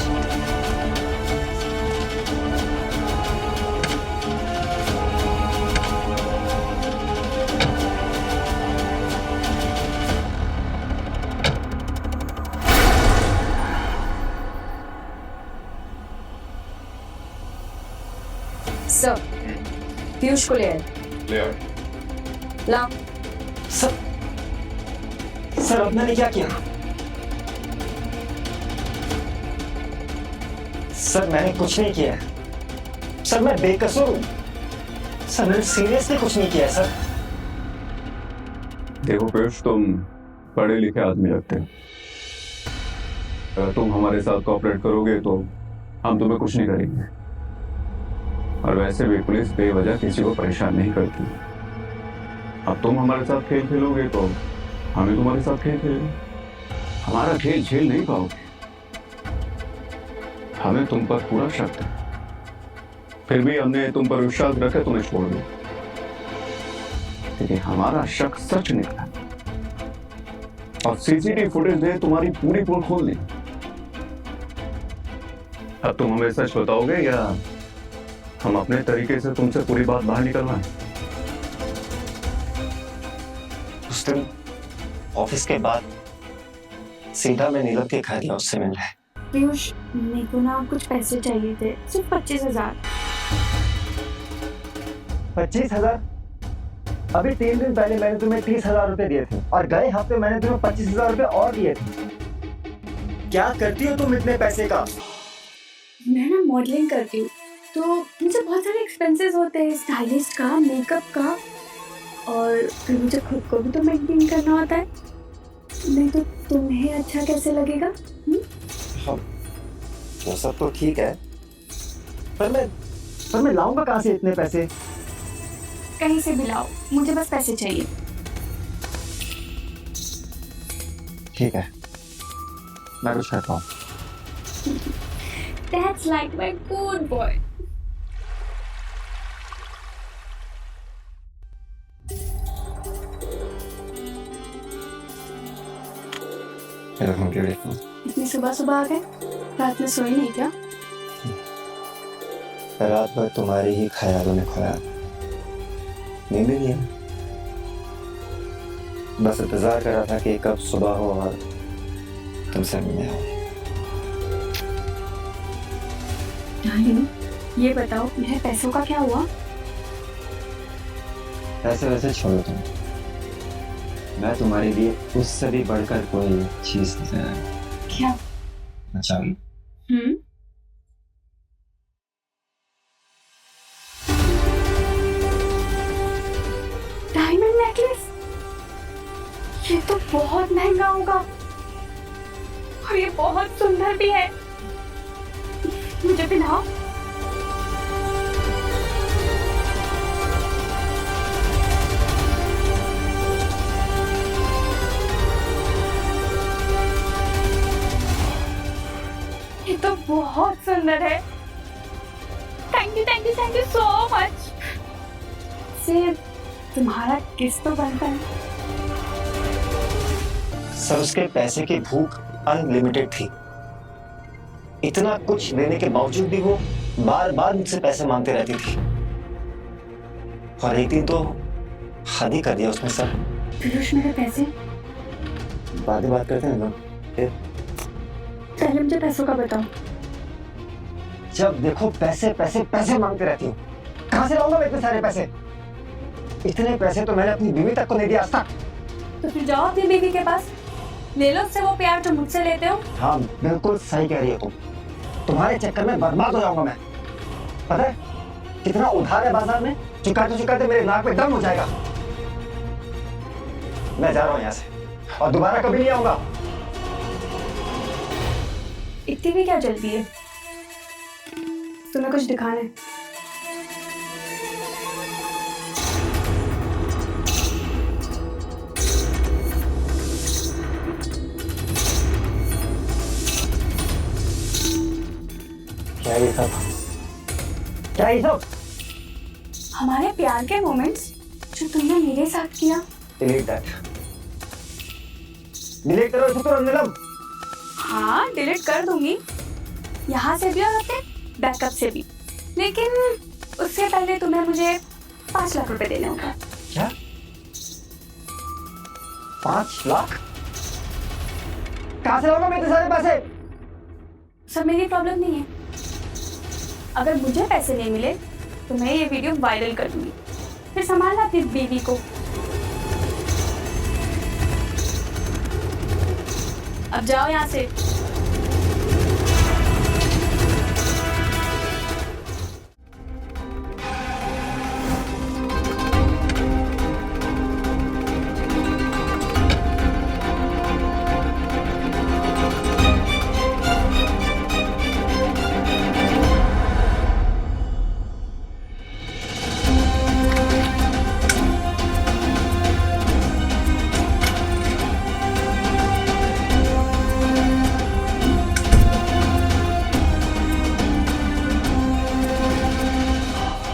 सर, पीयूष को ले आए। ले आओ। ला। सर अब मैंने क्या किया? सर मैंने कुछ नहीं किया है। सर मैं बेकसूर हूं। सर मैंने सीरियसली कुछ नहीं किया है सर। देखो पीयूष, तुम पढ़े लिखे आदमी लगते हो। अगर तुम हमारे साथ कोऑपरेट करोगे तो हम तुम्हें कुछ नहीं करेंगे। और वैसे भी पुलिस बेवजह किसी को परेशान नहीं करती। अब तुम हमारे साथ खेल खेलोगे तो हमें तुम्हारे साथ खेल खेलेंगे। हमारा खेल झेल नहीं पाओगे। हमें तुम पर पूरा शक है, फिर भी हमने तुम पर विश्वास रखे तुम्हें छोड़ दिया, क्योंकि हमारा शक सच निकला और सीसीटीवी फुटेज ने तुम्हारी पूरी पोल खोल दी। अब तुम हमें सच बताओगे या हम अपने तरीके से तुमसे पूरी बात बाहर निकलवाएं? उस दिन ऑफिस के बाद सीधा मैं नीलम के घर गया उससे मिलने। पीयूष, मेरे को ना कुछ पैसे चाहिए थे, सिर्फ 25,000। 25,000? अभी 3 दिन पहले मैंने तुम्हें 30,000 रुपए दिए थे और गए हफ्ते मैंने तुम्हें 25,000 रुपए और दिए थे। क्या करती हो तुम इतने पैसे का? मैं ना मॉडलिंग करती हूँ, तो मुझे बहुत सारे एक्सपेंसेस होते हैं, स्टाइलिस्ट का, मेकअप का, और फिर मुझे खुद को भी तो मेंटेन करना होता है। नहीं तो तुम्हें अच्छा कैसे लगेगा? वो सब तो ठीक है, पर मैं लाऊंगा कहाँ से इतने पैसे? कहीं से भी लाओ, मुझे बस पैसे चाहिए। ठीक है, मैं कुछ करता हूँ। That's like my good boy. इतनी सुबह सुबह आ गए? रात में सोई नहीं क्या? रात भर तुम्हारे ही ख्यालों ने खोया, नींद नहीं है। बस इंतजार कर रहा था कि कब सुबह हो और तुमसे मिलने आऊँ। डार्लिंग, ये बताओ मेरे पैसों का क्या हुआ? ऐसे वैसे छोड़ो तुम, मैं तुम्हारे लिए उससे भी बढ़कर कोई चीज लेकर आया। क्या? चाबी। Diamond necklace? ये तो बहुत महंगा होगा और ये बहुत सुंदर भी है। मुझे पहनाओ। ये तो बहुत सुंदर है। Thank you so much. से तुम्हारा किस तो बनता है। सर उसके पैसे की भूख अनलिमिटेड थी। इतना कुछ देने के बावजूद भी वो बार बार मुझसे पैसे मांगते रहती थी। और एक दिन तो हद ही कर दिया उसने सर। पीयूष, मेरे पैसे? बाद में बात करते हैं ना। पहले मुझे पैसों का बताओ। जब देखो पैसे पैसे पैसे मांगते रहती हूँ। कहाँ से लाऊंगा मैं इतने सारे पैसे? इतने पैसे तो मैंने अपनी बीवी तक को नहीं दिया आज तक। तो फिर जाओ अपनी बीवी के पास, ले लो उससे वो प्यार जो मुझसे लेते हो। हाँ बिल्कुल सही कह रही हो तुम। तुम्हारे चक्कर में बर्बाद हो जाऊंगा मैं। पता है कितना उधार है बाजार में? चुकाते चुकाते मेरे नाक पे दम हो जाएगा। मैं जा रहा हूँ यहाँ से और दोबारा कभी नहीं आऊंगा। इतनी भी क्या जल्दी है? तुम्हें कुछ दिखाना है? क्या ये सब? क्या ये सब? हमारे प्यार के मोमेंट्स जो तुमने मेरे साथ किया। Delete that. डिलीट करो इसको तुरंत नीलम। हाँ, डिलीट कर दूंगी, यहाँ से भी और अपने बैकअप से भी। लेकिन उससे पहले तुम्हें मुझे 5 लाख रुपए देने होगा। क्या? 5 लाख? कहाँ से लाऊंगा मैं इतने सारे पैसे? सब मेरी प्रॉब्लम नहीं है। अगर मुझे पैसे नहीं मिले तो मैं ये वीडियो वायरल कर दूंगी, फिर संभालना अपनी बीवी को। अब जाओ यहाँ से।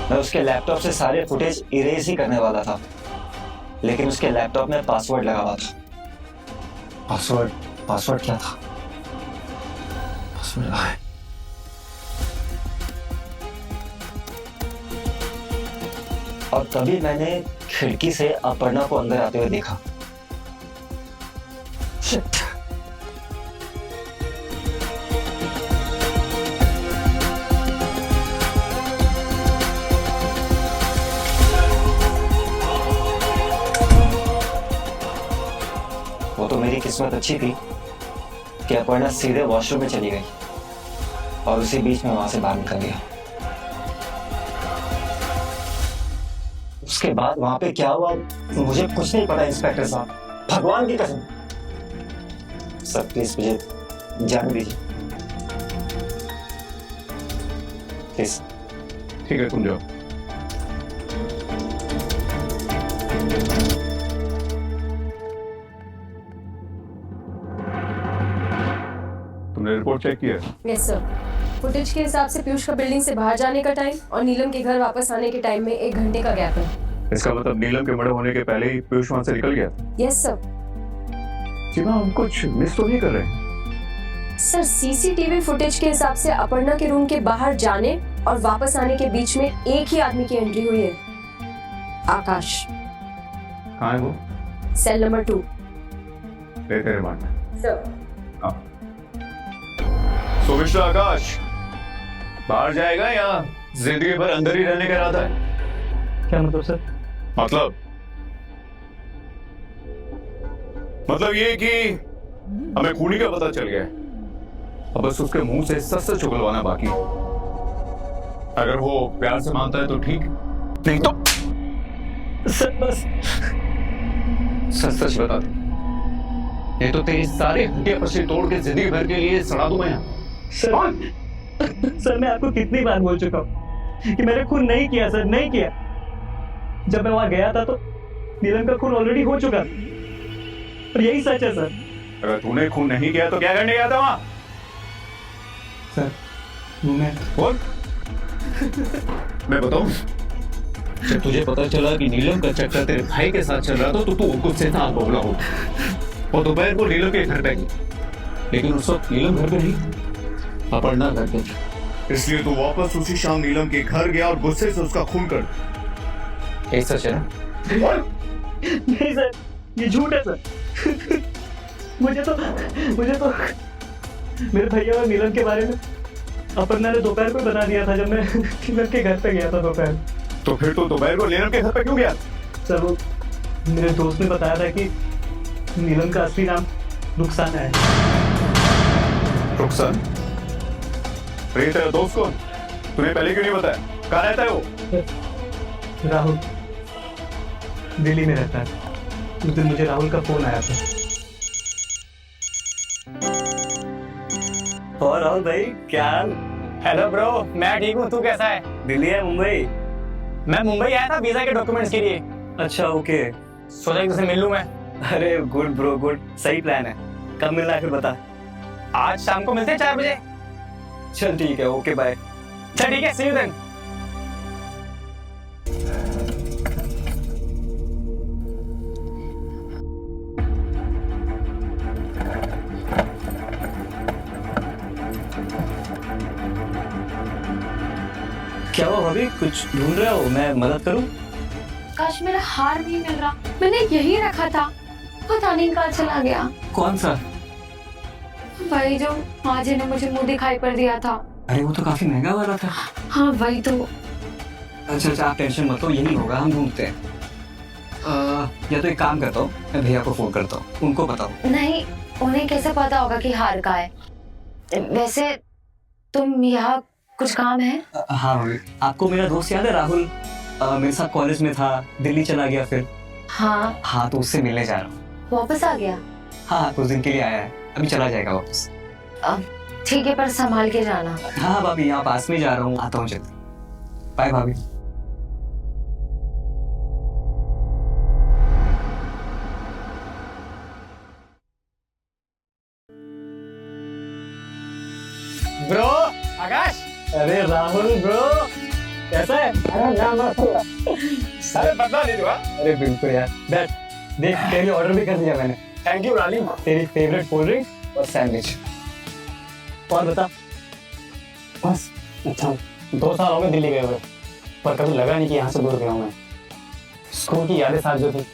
मैं उसके लैपटॉप से सारे फुटेज इरेज ही करने वाला था, लेकिन उसके लैपटॉप में पासवर्ड लगा हुआ था। पासवर्ड क्या था? पासवर्ड है। और तभी मैंने खिड़की से अपर्णा को अंदर आते हुए देखा। Shit. वो तो मेरी किस्मत अच्छी थी कि अपर्णा सीधे वॉशरूम में चली गई और उसी बीच में वहां से बाहर निकल गया। उसके बाद वहां पे क्या हुआ मुझे कुछ नहीं पता इंस्पेक्टर साहब, भगवान की कसम। सर प्लीज मुझे जाने दीजिए प्लीज। ठीक है तुम जाओ। तुमने रिपोर्ट चेक किया? Yes sir. फुटेज के हिसाब से पीयूष का बिल्डिंग से बाहर जाने का टाइम और नीलम के घर वापस आने के टाइम में 1 घंटे का गैप है। इसका मतलब नीलम के मर्डर होने के पहले ही पीयूष वहां से निकल गया? Yes sir. सीमा हम कुछ मिस तो नहीं कर रहे? सर सीसीटीवी फुटेज के हिसाब से अपर्णा के रूम के बाहर जाने और वापस आने के बीच में एक ही आदमी की एंट्री हुई है, आकाश। कहाँ है वो? Cell number 2। ले तेरे मान। सर। हाँ। तो मिस्टर आकाश बाहर जाएगा या जिंदगी भर अंदर ही रहने का इरादा है? क्या मतलब सर? मतलब ये कि हमें खूनी का पता चल गया है, अब बस उसके मुंह से सच सच उगलवाना बाकी। अगर वो प्यार से मानता है तो ठीक, नहीं तो सर बस सच सच बता दे, ये तो तेरी सारी हड्डियां पसली तोड़ के जिंदगी भर के लिए सड़ा दूं मैं यहाँ। सर मैं आपको कितनी बार बोल चुका हूँ कि मैंने खून नहीं किया सर, नहीं किया। जब मैं वहां गया था तो नीलम का खून ऑलरेडी हो चुका था और यही सच है सर। अगर तूने खून नहीं किया तो क्या करने गया था वहां? सर मैं बोल। मैं बताऊं, जब तुझे पता चला कि नीलम का चक्कर तेरे भाई के साथ चल रहा था तो तू गुस्से से आग बबूला हो और दोपहर को नीलम के घर पे गई, लेकिन उस वक्त नीलम घर पे नहीं, अपर्णा घर पे थी। इसलिए तू वापस उसी शाम नीलम के घर गया और गुस्से से उसका खून कर दिया। ये सच है ना? नहीं सर, ये झूठ है सर। मुझे तो मेरे भैया और नीलम के बारे में अपर्णा ने दोपहर को बता दिया था जब मैं नीलम के घर पे गया था दोपहर। तो फिर तो दोपहर को नीलम के घर पे क्यों गया? सर वो मेरे दोस्त ने बताया था कि नीलम का असली नाम रुखसाना है। रुखसान? ये तेरा दोस्त कौन? तूने पहले क्यों नहीं बताया? कहाँ रहता है वो? राहुल दिल्ली में रहता है। उस दिन मुझे राहुल का फोन आया था। और राहुल भाई क्या हाल? हेलो ब्रो, मैं ठीक हूँ, तू कैसा है? दिल्ली है मुंबई? मैं मुंबई आया था वीजा के डॉक्यूमेंट्स के लिए। अच्छा ओके। सोचा कि तुझसे मिल लूं मैं। अरे गुड ब्रो गुड, सही प्लान है। कब मिलना है फिर बता। आज शाम को मिलते हैं 4 बजे। चल ठीक है, ओके बाय। चल ठीक है, सी यू देन। क्या हुआ भाभी, कुछ ढूंढ रहे हो? मैं मदद करूं? काश मेरा हार नहीं मिल रहा, मैंने यही रखा था, पता नहीं कहाँ चला गया। कौन सा? वही जो माँ जी ने मुझे मुंह दिखाई पर दिया था। अरे वो तो काफी महंगा वाला था। हाँ वही तो। अच्छा आप टेंशन मत लो, यही होगा, हम ढूंढते हैं। या तो एक काम करता हूँ, मैं भैया को फोन करता हूँ, उनको बताओ। नहीं, उन्हें कैसे पता होगा कि हार का है? वैसे तुम यहाँ कुछ काम है? हाँ भाभी, आपको मेरा दोस्त याद है राहुल? मेरे साथ कॉलेज में था, दिल्ली चला गया फिर। हाँ तो उससे मिलने जा रहा हूँ। वापस आ गया? हाँ कुछ दिन के लिए आया है, अभी चला जाएगा वापस। ठीक है, पर संभाल के जाना। हाँ भाभी, यहाँ पास में जा रहा हूँ, आता हूँ जल्दी। बाय भाभी। ब्रो आकाश। अरे राहुल ब्रो, कैसा है? अरे बदला नहीं हुआ? अरे बिल्कुल यार, बैठ। देख तेरी ऑर्डर भी कर दिया मैंने। Thank you rally. तेरी फेवरेट कोल्ड ड्रिंक और सैंडविच। और बता। बस अच्छा, 2 साल हो गए दिल्ली गए हुए, पर कभी लगा नहीं कि यहाँ से दूर गया हूँ मैं। स्कूल की यादें साथ जो थी,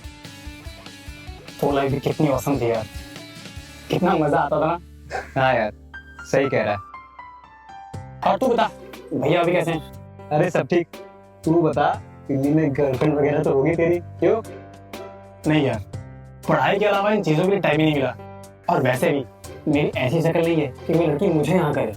वो लाइफ भी कितनी औसम थी यार, कितना मजा आता था ना। हाँ यार सही कह रहा है। और तू बता, भैया अभी कैसे हैं? अरे सब ठीक। तू बता, दिल्ली में गर्लफ्रेंड वगैरह तो होगी तेरी? क्यों? नहीं यार, पढ़ाई के अलावा इन चीजों के लिए टाइम ही नहीं मिला। और वैसे भी मेरी ऐसी शक्ल नहीं है कि कोई लड़की मुझे यहाँ करे।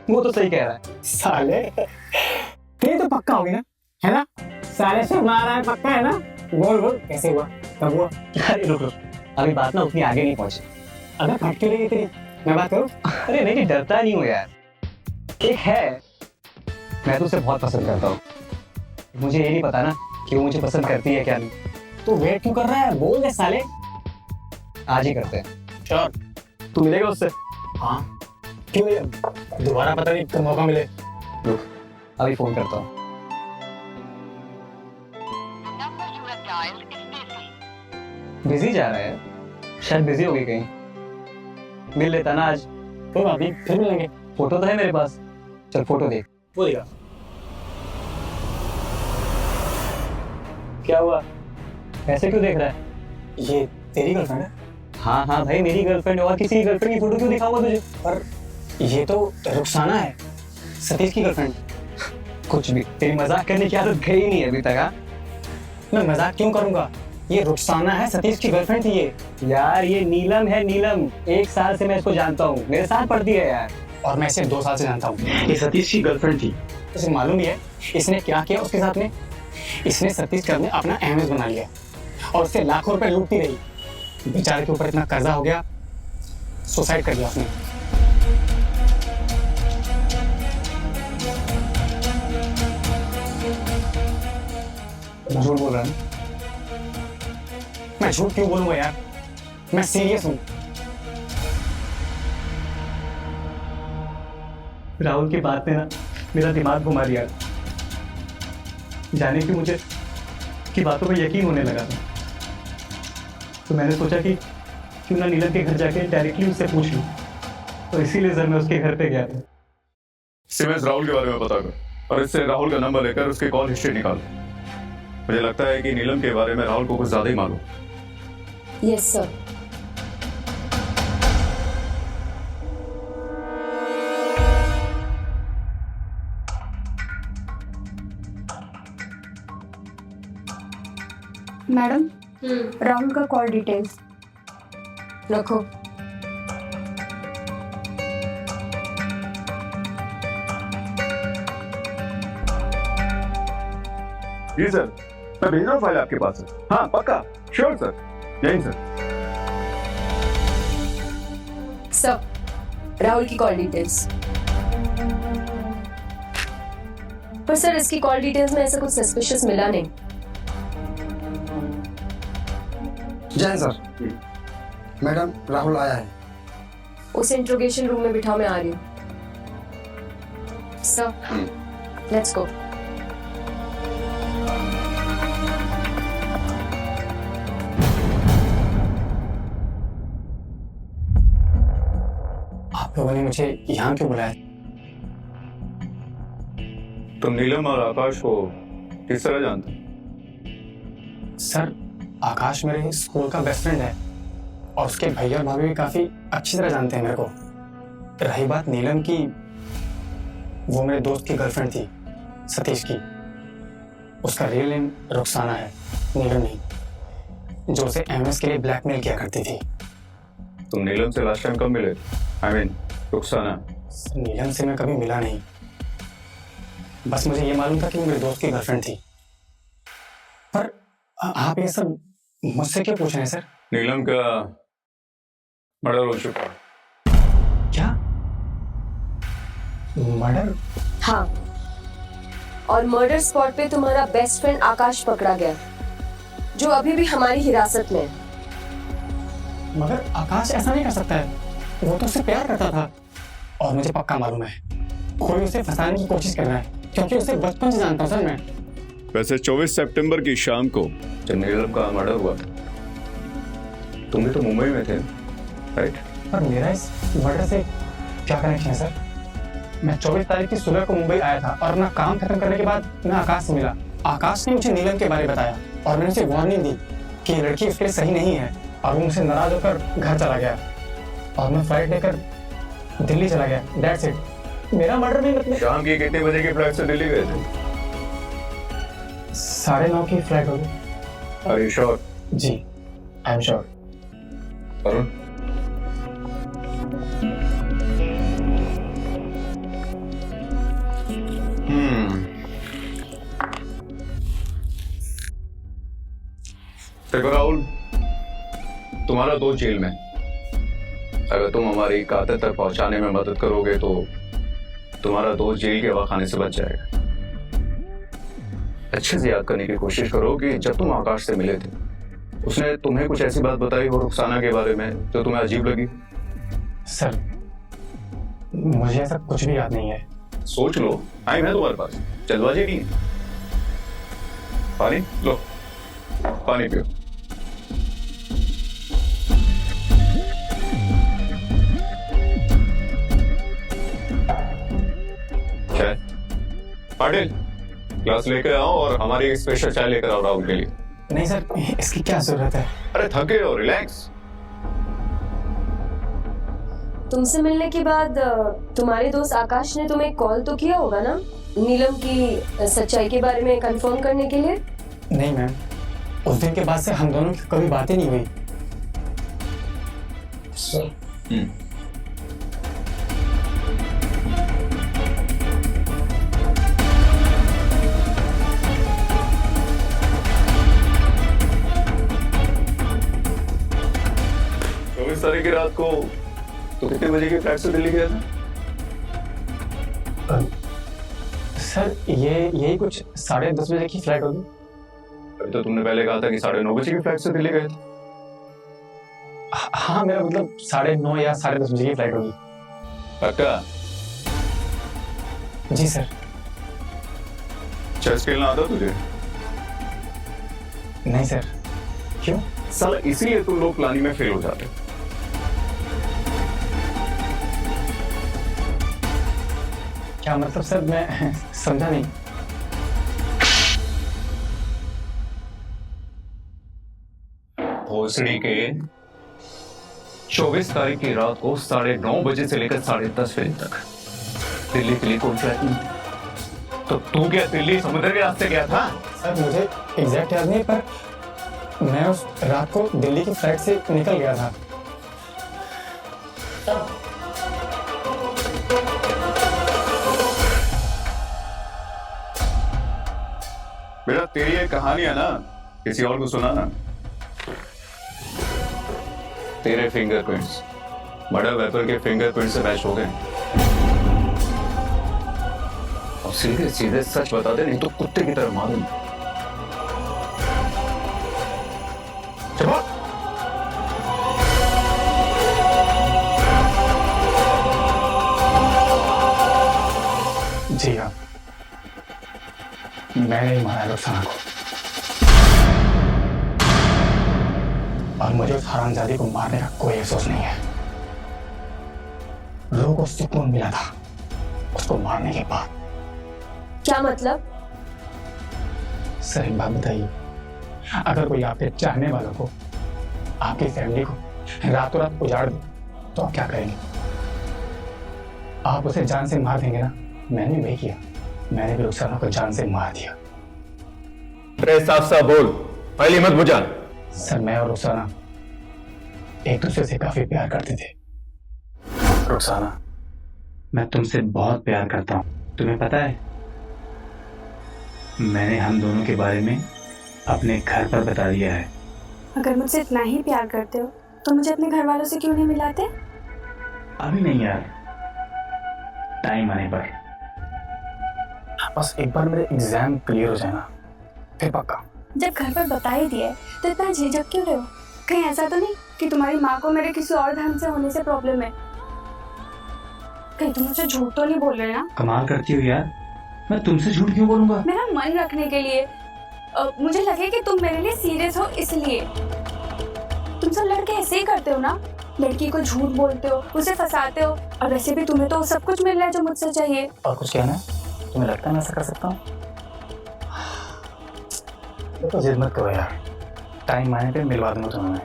वो तो सही कह रहा है। साले तेरी तो पक्का होगी ना, है ना? साले से मारा है, पक्का है ना? बोल बोल, कैसे हुआ, कब हुआ? अरे रुक, अभी बात ना उतनी आगे नहीं पहुंची। अगर फट क्यों लगी तेरी, मैं बात करूँ? अरे नहीं, डरता नहीं हूँ यार। एक है, मैं तो उसे बहुत पसंद करता हूँ। मुझे ये नहीं पता ना कि वो मुझे पसंद करती है क्या नहीं। तू वेट क्यों कर रहा है, बोल दे साले। आज ही करते हैं। श्योर? तू मिलेगा उससे? हाँ क्यों, दोबारा पता नहीं कब मौका मिले। रुक, अभी फोन करता हूँ। बिजी जा रहा है, शायद बिजी हो गई कहीं। मिल लेता ना आज। कोई बात नहीं, फिर मिलेंगे। फोटो तो है मेरे पास, चल फोटो देख। वो दिखा। क्या हुआ, ऐसे क्यों देख रहा है? ये तेरी गर्लफ्रेंड है? हाँ हाँ भाई, मेरी गर्लफ्रेंड है, और किसी की गर्लफ्रेंड की फोटो क्यों दिखाऊंगा तुझे? पर ये तो रुखसाना है, सतीश की गर्लफ्रेंड। कुछ भी, तेरी मजाक करने की आदत गई नहीं अभी तक। हाँ, मैं मजाक क्यों करूंगा? ये रुखसाना है, सतीश की गर्लफ्रेंड थी ये। यार ये नीलम है, नीलम। 1 साल से मैं इसको जानता हूँ, मेरे साथ पढ़ती है यार। और मैं इसे 2 साल से जानता हूँ। ये सतीश की गर्लफ्रेंड थी। उसे मालूम भी है इसने क्या किया उसके साथ में। इसने सतीश का अपना अहमियत बना लिया और उससे लाखों रुपए लूटती रही। बेचारे के ऊपर इतना कर्जा हो गया, सुसाइड कर लिया उसने। झूठ बोल रहा है। मैं झूठ क्यों बोलूंगा यार, मैं सीरियस हूँ। राहुल की बात ने ना मेरा दिमाग घुमा दिया। जाने की मुझे की बातों पर यकीन होने लगा था, तो मैंने सोचा कि क्यों ना नीलम के घर जाके डायरेक्टली उससे पूछ लूं। तो इसीलिए सर मैं उसके घर पे गया था। सिमेंस राहुल के बारे में पता कर और इससे राहुल का नंबर लेकर उसकी कॉल हिस्ट्री निकाल। मुझे लगता है कि नीलम के बारे में राहुल को कुछ ज्यादा ही मालूम। Yes sir. मैडम, राहुल का कॉल डिटेल्स रखो। जी सर, मैं भेज रहा हूँ फाइल आपके पास। हाँ पक्का, श्योर सर, यही सर। सब राहुल की कॉल डिटेल्स। पर सर इसकी कॉल डिटेल्स में ऐसा कुछ सस्पिशियस मिला नहीं। जैन सर, मैडम राहुल आया है। उसे इंट्रोगेशन रूम में बिठाओ, मैं आ रही हूँ। Sir let's go. आप लोगों ने मुझे यहाँ क्यों बुलाया? तुम नीलम और आकाश को किस तरह जानते? सर आकाश मेरे स्कूल का बेस्ट फ्रेंड है और उसके भैया और भाभी भी काफी अच्छी तरह जानते हैं मेरे को। रही बात नीलम की, वो मेरे दोस्त की गर्लफ्रेंड थी, सतीश की। उसका रियल नेम रुखसाना है, नीलम नहीं, जो उसे एमएस के लिए ब्लैकमेल किया करती थी। तुम नीलम से लास्ट टाइम कब मिले? I mean Rukhsana. नीलम से मैं कभी मिला नहीं, बस मुझे ये मालूम था कि वो मेरे दोस्त की गर्लफ्रेंड थी। पर आप ये सब मुझसे क्यों पूछ रहे हैं सर? नीलम का मर्डर हो चुका है। क्या मर्डर? हाँ, और मर्डर स्पॉट पे तुम्हारा बेस्ट फ्रेंड आकाश पकड़ा गया, जो अभी भी हमारी हिरासत में है। मगर आकाश ऐसा नहीं कर सकता है, वो तो उससे प्यार करता था। और मुझे पक्का मालूम है कोई उसे फंसाने की कोशिश कर रहा है, क्योंकि उसे बचपन से जानता हूँ सर मैं। वैसे 24 सितंबर की शाम को जब नीलम का मर्डर हुआ तुम भी तो मुंबई में थे, राइट? पर मेरा इस मर्डर से क्या कनेक्शन है सर? मैं 24 तारीख की सुबह को मुंबई आया था और अपना काम खत्म करने के बाद मैं आकाश से मिला। आकाश ने मुझे नीलम के बारे में बताया और मैंने उसे वार्निंग दी कि ये लड़की उसके लिए सही नहीं है, और वो मुझसे नाराज होकर घर चला गया और मैं फ्लाइट लेकर दिल्ली चला गया। That's it. मेरा मर्डर नहीं मतलब। शाम की कितने बजे की फ्लाइट से दिल्ली गए थे? 9:30 की फ्लाइट होगी। Are you sure? जी, आई एम श्योर। अरुण, देखो राहुल, तुम्हारा दोस्त जेल में। अगर तुम हमारी कातिल तक पहुंचाने में मदद करोगे तो तुम्हारा दोस्त जेल के हवा खाने से बच जाएगा। अच्छे से याद करने की कोशिश करो कि जब तुम आकाश से मिले थे उसने तुम्हें कुछ ऐसी बात बताई हो रुखसाना के बारे में जो तुम्हें अजीब लगी। सर मुझे ऐसा कुछ भी याद नहीं है। सोच लो, टाइम है तुम्हारे पास, जल्दबाजी नहीं। पानी लो, पानी पियो। चाय? पाटिल, ग्लास लेकर आओ और हमारी एक स्पेशल चाय लेकर आओ राहुल के लिए। नहीं सर, इसकी क्या जरूरत है? अरे थके हो, रिलैक्स। तुमसे मिलने के बाद तुम्हारे दोस्त आकाश ने तुम्हें कॉल तो किया होगा ना, नीलम की सच्चाई के बारे में कंफर्म करने के लिए? नहीं मैम, उस दिन के बाद से हम दोनों की कभी बात ही नहीं हुई। चौबीस तारीख की रात को तो कितने बजे की फ्लाइट से दिल्ली गया था? सर यही कुछ 10:30 बजे की फ्लाइट होगी। अभी तो तुमने पहले कहा था कि 9:30 बजे की फ्लाइट से दिल्ली गए थे। हाँ मेरा मतलब 9:30 या 10:30 बजे की फ्लाइट होगी। पक्का? जी सर। चेस खेलना आता तुझे? नहीं सर। क्यों? साला इसीलिए तुम लोग प्लानिंग में फेल हो जाते। क्या मतलब सर, मैं समझा नहीं। भोसड़ी के 24 तारीख की रात को 9:30 बजे से लेकर 10:30 बजे तक दिल्ली के लिए कोई फ्लाइट नहीं थी। तो तू क्या दिल्ली समुद्र के रास्ते गया था? सर मुझे एग्जैक्ट याद नहीं, पर मैं उस रात को दिल्ली की फ्लाइट से निकल गया था। बेटा तेरी ये कहानी है ना, किसी और को सुनाना। तेरे फिंगरप्रिंट्स मर्डर वेपन के फिंगरप्रिंट से मैच हो गए। और सीधे सीधे सच बता दे, नहीं तो कुत्ते की तरह मारूंगा। जी हाँ, मैंने ही मारा रुखसाना को, और मुझे उस हरामजादी को मारने का कोई अफसोस नहीं है। लोगों को सुकून मिला था उसको मारने के बाद। क्या मतलब? सर एक बात बताइए, अगर कोई आपके चाहने वालों को, आपकी फैमिली को रातों रात उजाड़ दे तो आप क्या करेंगे? आप उसे जान से मार देंगे ना? मैंने भी वही किया, मैंने भी रुखसाना को जान से मार दिया। साफ साफ बोल, पहली मत बुझा। सर मैं और रुखसाना एक दूसरे से काफी प्यार करते थे। रुखसाना, मैं तुमसे बहुत प्यार करता हूँ, तुम्हें पता है? मैंने हम दोनों के बारे में अपने घर पर बता दिया है। अगर मुझसे इतना ही प्यार करते हो तो मुझे अपने घर वालों से क्यों नहीं मिलाते? अभी नहीं यार, टाइम आने पर। बस एक बार मेरे एग्जाम क्लियर हो जाए ना, फिर पक्का। जब घर पर बता ही दिया तो इतना झिझक क्यों रहे हो? कहीं ऐसा तो नहीं कि तुम्हारी माँ को मेरे किसी और धर्म से होने से प्रॉब्लम है? कहीं तुम मुझसे झूठ तो नहीं बोल रहे ना? कमाल करती हो यार, मैं तुमसे झूठ क्यों बोलूंगा? मेरा मन रखने के लिए। मुझे लगे कि तुम मेरे लिए सीरियस हो, इसलिए। तुम सब लड़के ऐसे ही करते हो ना, लड़की को झूठ बोलते हो, उसे फंसाते हो, और वैसे भी तुम्हें तो सब कुछ मिल रहा है जो मुझसे चाहिए। और कुछ कहना है? तुम्हें लगता है मैं ऐसा कर सकता हूँ? तो जिद मत करो यार, टाइम आने पे मिलवा दूंगा तुम्हें।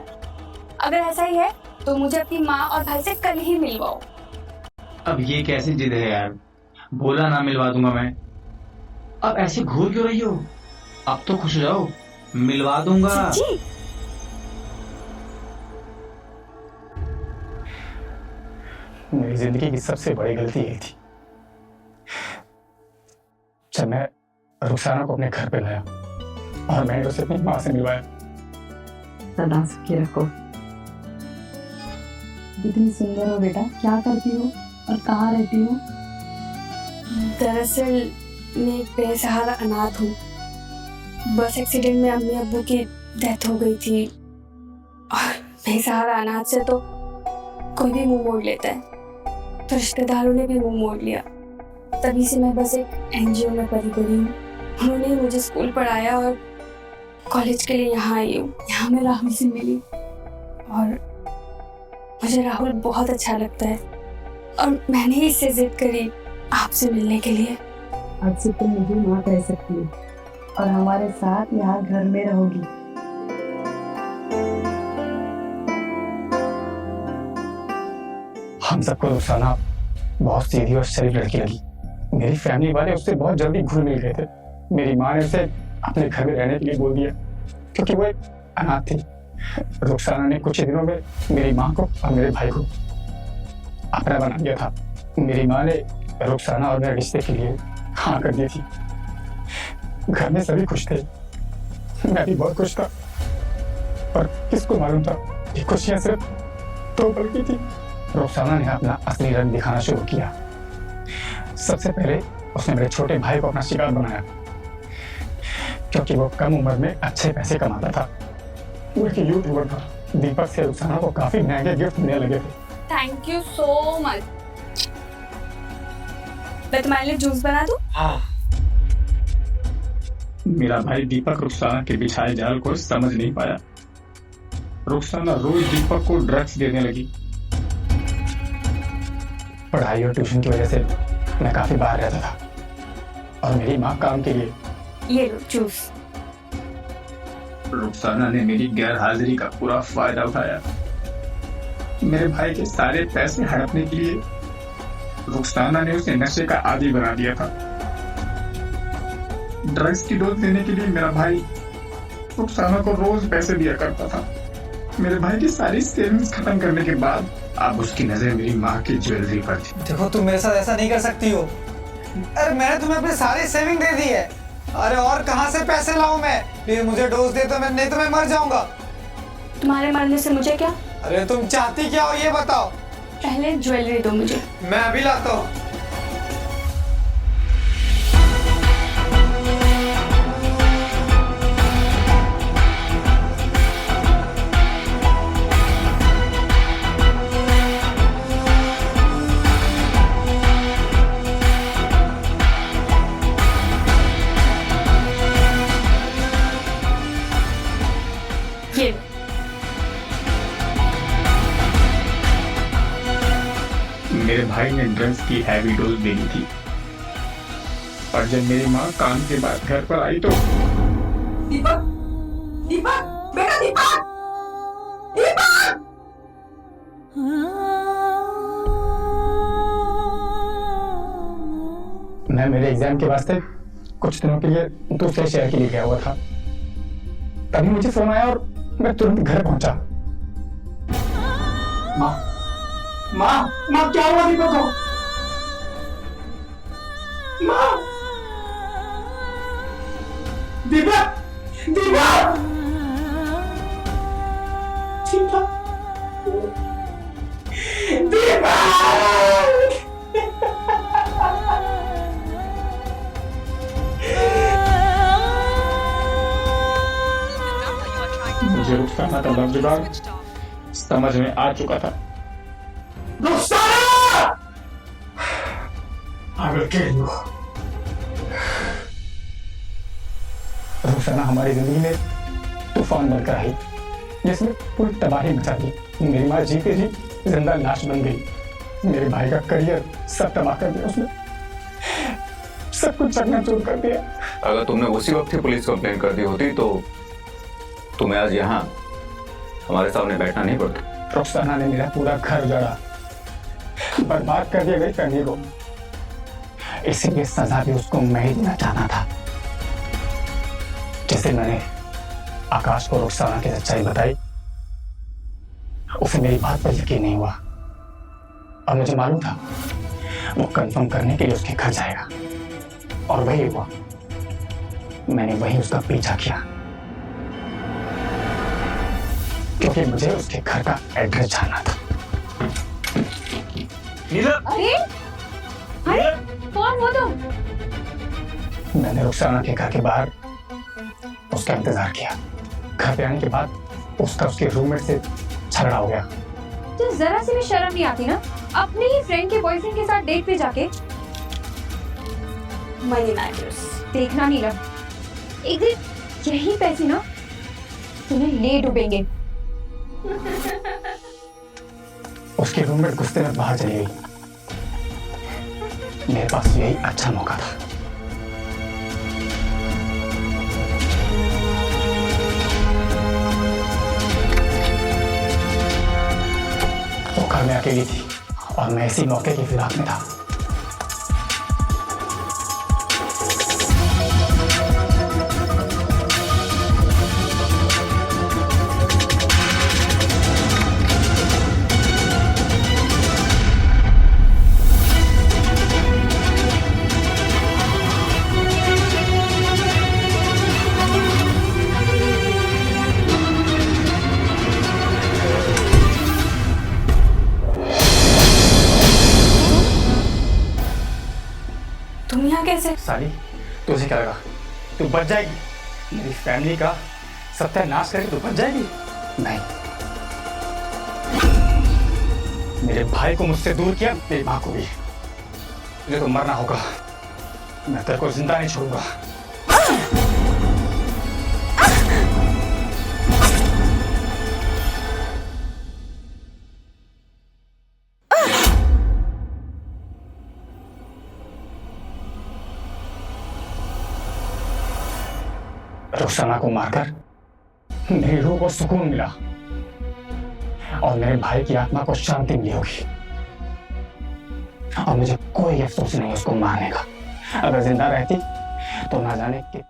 अगर ऐसा ही है तो मुझे अपनी माँ और भाई से कल ही मिलवाओ। अब ये कैसी जिद है यार, बोला ना मिलवा दूंगा मैं। अब ऐसे घूर क्यों रही हो? अब तो खुश हो जाओ, मिलवा दूंगा। सच्ची? मेरी जिंदगी की सबसे बड़ी गलती यही थी, जब मैं रुखसाना को अपने घर पे लाया और मैंने उसे अपनी माँ से मिलवाया। सदा सुखी रखो। कितनी सुंदर हो बेटा, क्या करती हो और कहाँ रहती हो? दरअसल मैं एक बेसहारा अनाथ हूँ। बस एक्सीडेंट में अम्मी अब्बू की डेथ हो गई थी, और बेसहारा अनाथ से तो कोई भी मुंह मोड़ लेता है, तो रिश्तेदारों ने भी मुंह मोड़ लिया। तभी से मैं बस एक एनजीओ में पली बड़ी हूँ। उन्होंने ही मुझे स्कूल पढ़ाया और कॉलेज के लिए यहाँ आई हूँ। यहाँ मैं राहुल से मिली और मुझे राहुल बहुत अच्छा लगता है, और मैंने ही इससे जिद करी आपसे मिलने के लिए। अब से तुम मुझे माँ कह सकती हो और हमारे साथ यहाँ घर में रहोगी। हम सबको रुखसाना बहुत सीधी और शरीफ लड़की लगी। मेरी फैमिली वाले उससे बहुत जल्दी घुल मिल गए थे। मेरी माँ ने उसे अपने घर में रहने के लिए बोल दिया क्योंकि वो एक अनाथ थी। रुखसाना ने कुछ ही दिनों में मेरी माँ को और मेरे भाई को अपना बना दिया था। मेरी माँ ने रुखसाना और मेरे रिश्ते के लिए हाँ कर दी थी। घर में सभी खुश थे, मैं भी बहुत खुश था, पर किसको मालूम था ये खुशियां सिर्फ 2 पल की थी। रुखसाना ने अपना असली रंग दिखाना शुरू किया। सबसे पहले उसने मेरे छोटे भाई को अपना शिकार बनाया क्योंकि वो कम उम्र में अच्छे पैसे कमाता था। वो एक यूट्यूबर था। दीपक से रुखसाना को काफी महंगे गिफ्ट मिलने लगे थे। Thank you so much. मैं तुम्हारे लिए जूस बना दूं? मेरा भाई दीपक रुखसाना के बिछाए जाल को समझ नहीं पाया। रुखसाना रोज दीपक को ड्रग्स देने लगी। पढ़ाई और ट्यूशन की वजह से मैं काफी बाहर रहता था और मेरी माँ काम के लिए। ये लो जूस। रुखसाना ने मेरी गैर हाजिरी का पूरा फायदा उठाया। मेरे भाई के सारे पैसे हड़पने के लिए रुखसाना ने उसे नशे का आदी बना दिया था। ड्रग्स की डोज देने के लिए मेरा भाई रुखसाना को रोज पैसे दिया करता था। मेरे भाई की सारी सेविंग्स खत्म करने के बाद अब उसकी नजर मेरी माँ की ज्वेलरी पर थी। देखो तुम मेरे साथ ऐसा नहीं कर सकती हो। अरे मैंने तुम्हें अपनी सारी सेविंग दे दी है। अरे और कहाँ से पैसे लाऊं मैं? प्लीज मुझे डोज दे तो मैं, नहीं तो मैं मर जाऊंगा। तुम्हारे मरने से मुझे क्या? अरे तुम चाहती क्या हो ये बताओ। पहले ज्वेलरी दो मुझे। मैं अभी लाता हूँ। ये मेरे भाई ने ड्रग्स की हैवी डोज दे दी थी और जब मेरी माँ काम के बाद घर पर आई तो दीपक, दीपक, बेटा दीपक, दीपक! मैं मेरे एग्जाम के वास्ते कुछ दिनों के लिए दूसरे शहर के लिए गया हुआ था। तभी मुझे फोन आया और मैं तुरंत घर पहुंचा। माँ, माँ, माँ क्या हुआ दीपक को? माँ, दीपक, दीपक, दीपक, दीपक! मुझे रुखसाना का लफ्ज़ जुबान समझ में आ चुका था। Rukhsana! I will kill you. Rukhsana हमारी जिंदगी में तूफान बनकर आई जिसने पूरी तबाही मचा दी। मेरी माँ जीते जी जिंदा लाश बन गई। मेरे भाई का करियर सब तबाह कर दिया उसने। सब कुछ चकनाचूर कर दिया। अगर तुमने उसी वक्त ही पुलिस कंप्लेन कर दी होती तो तुम्हें आज यहाँ हमारे सामने बैठना नहीं पड़ता। रुखसाना ने मेरा पूरा घर उजाड़ा, बर्बाद कर दिया मेरी फैमिली को। इसीलिए सजा भी उसको मैं ही देना चाहता था। जैसे मैंने आकाश को रुखसाना की सच्चाई बताई, उसे मेरी बात पर यकीन नहीं हुआ और मुझे मालूम था वो कंफर्म करने के लिए उसके घर जाएगा और वही हुआ। मैंने वही उसका पीछा किया क्योंकि मुझे उसके घर का एड्रेस जानना था। अरे अरे कौन हो तुम? मैंने रुखसाना के घर के बाहर उसका इंतजार किया। घर पे आने के बाद उसका उसके रूममेट से झगड़ा हो गया। तो जरा सी भी शर्म नहीं आती ना अपने ही फ्रेंड के बॉयफ्रेंड के साथ डेट पे जाके। मनी मैटर्स देखना नीलम, एक दिन यही पैसे ना तुम्हें ले डूबेंगे। उसके रूममेट गुस्से में बाहर चली गई। मेरे पास यही अच्छा मौका था। वो घर में अकेली थी और मैं इसी मौके की फिराक में था। तुम यहाँ कैसे? साली, तुझे क्या लगा तू बच जाएगी? मेरी फैमिली का सत्यानाश करके तू बच जाएगी? नहीं, मेरे भाई को मुझसे दूर किया, मेरी माँ को भी। तुझे तो मरना होगा, मैं तेरे को जिंदा नहीं छोड़ूंगा। रुखसाना को मारकर मेरी रूह को सुकून मिला और मेरे भाई की आत्मा को शांति मिली होगी, और मुझे कोई अफसोस नहीं उसको मारने का। अगर जिंदा रहती तो ना जाने कितनी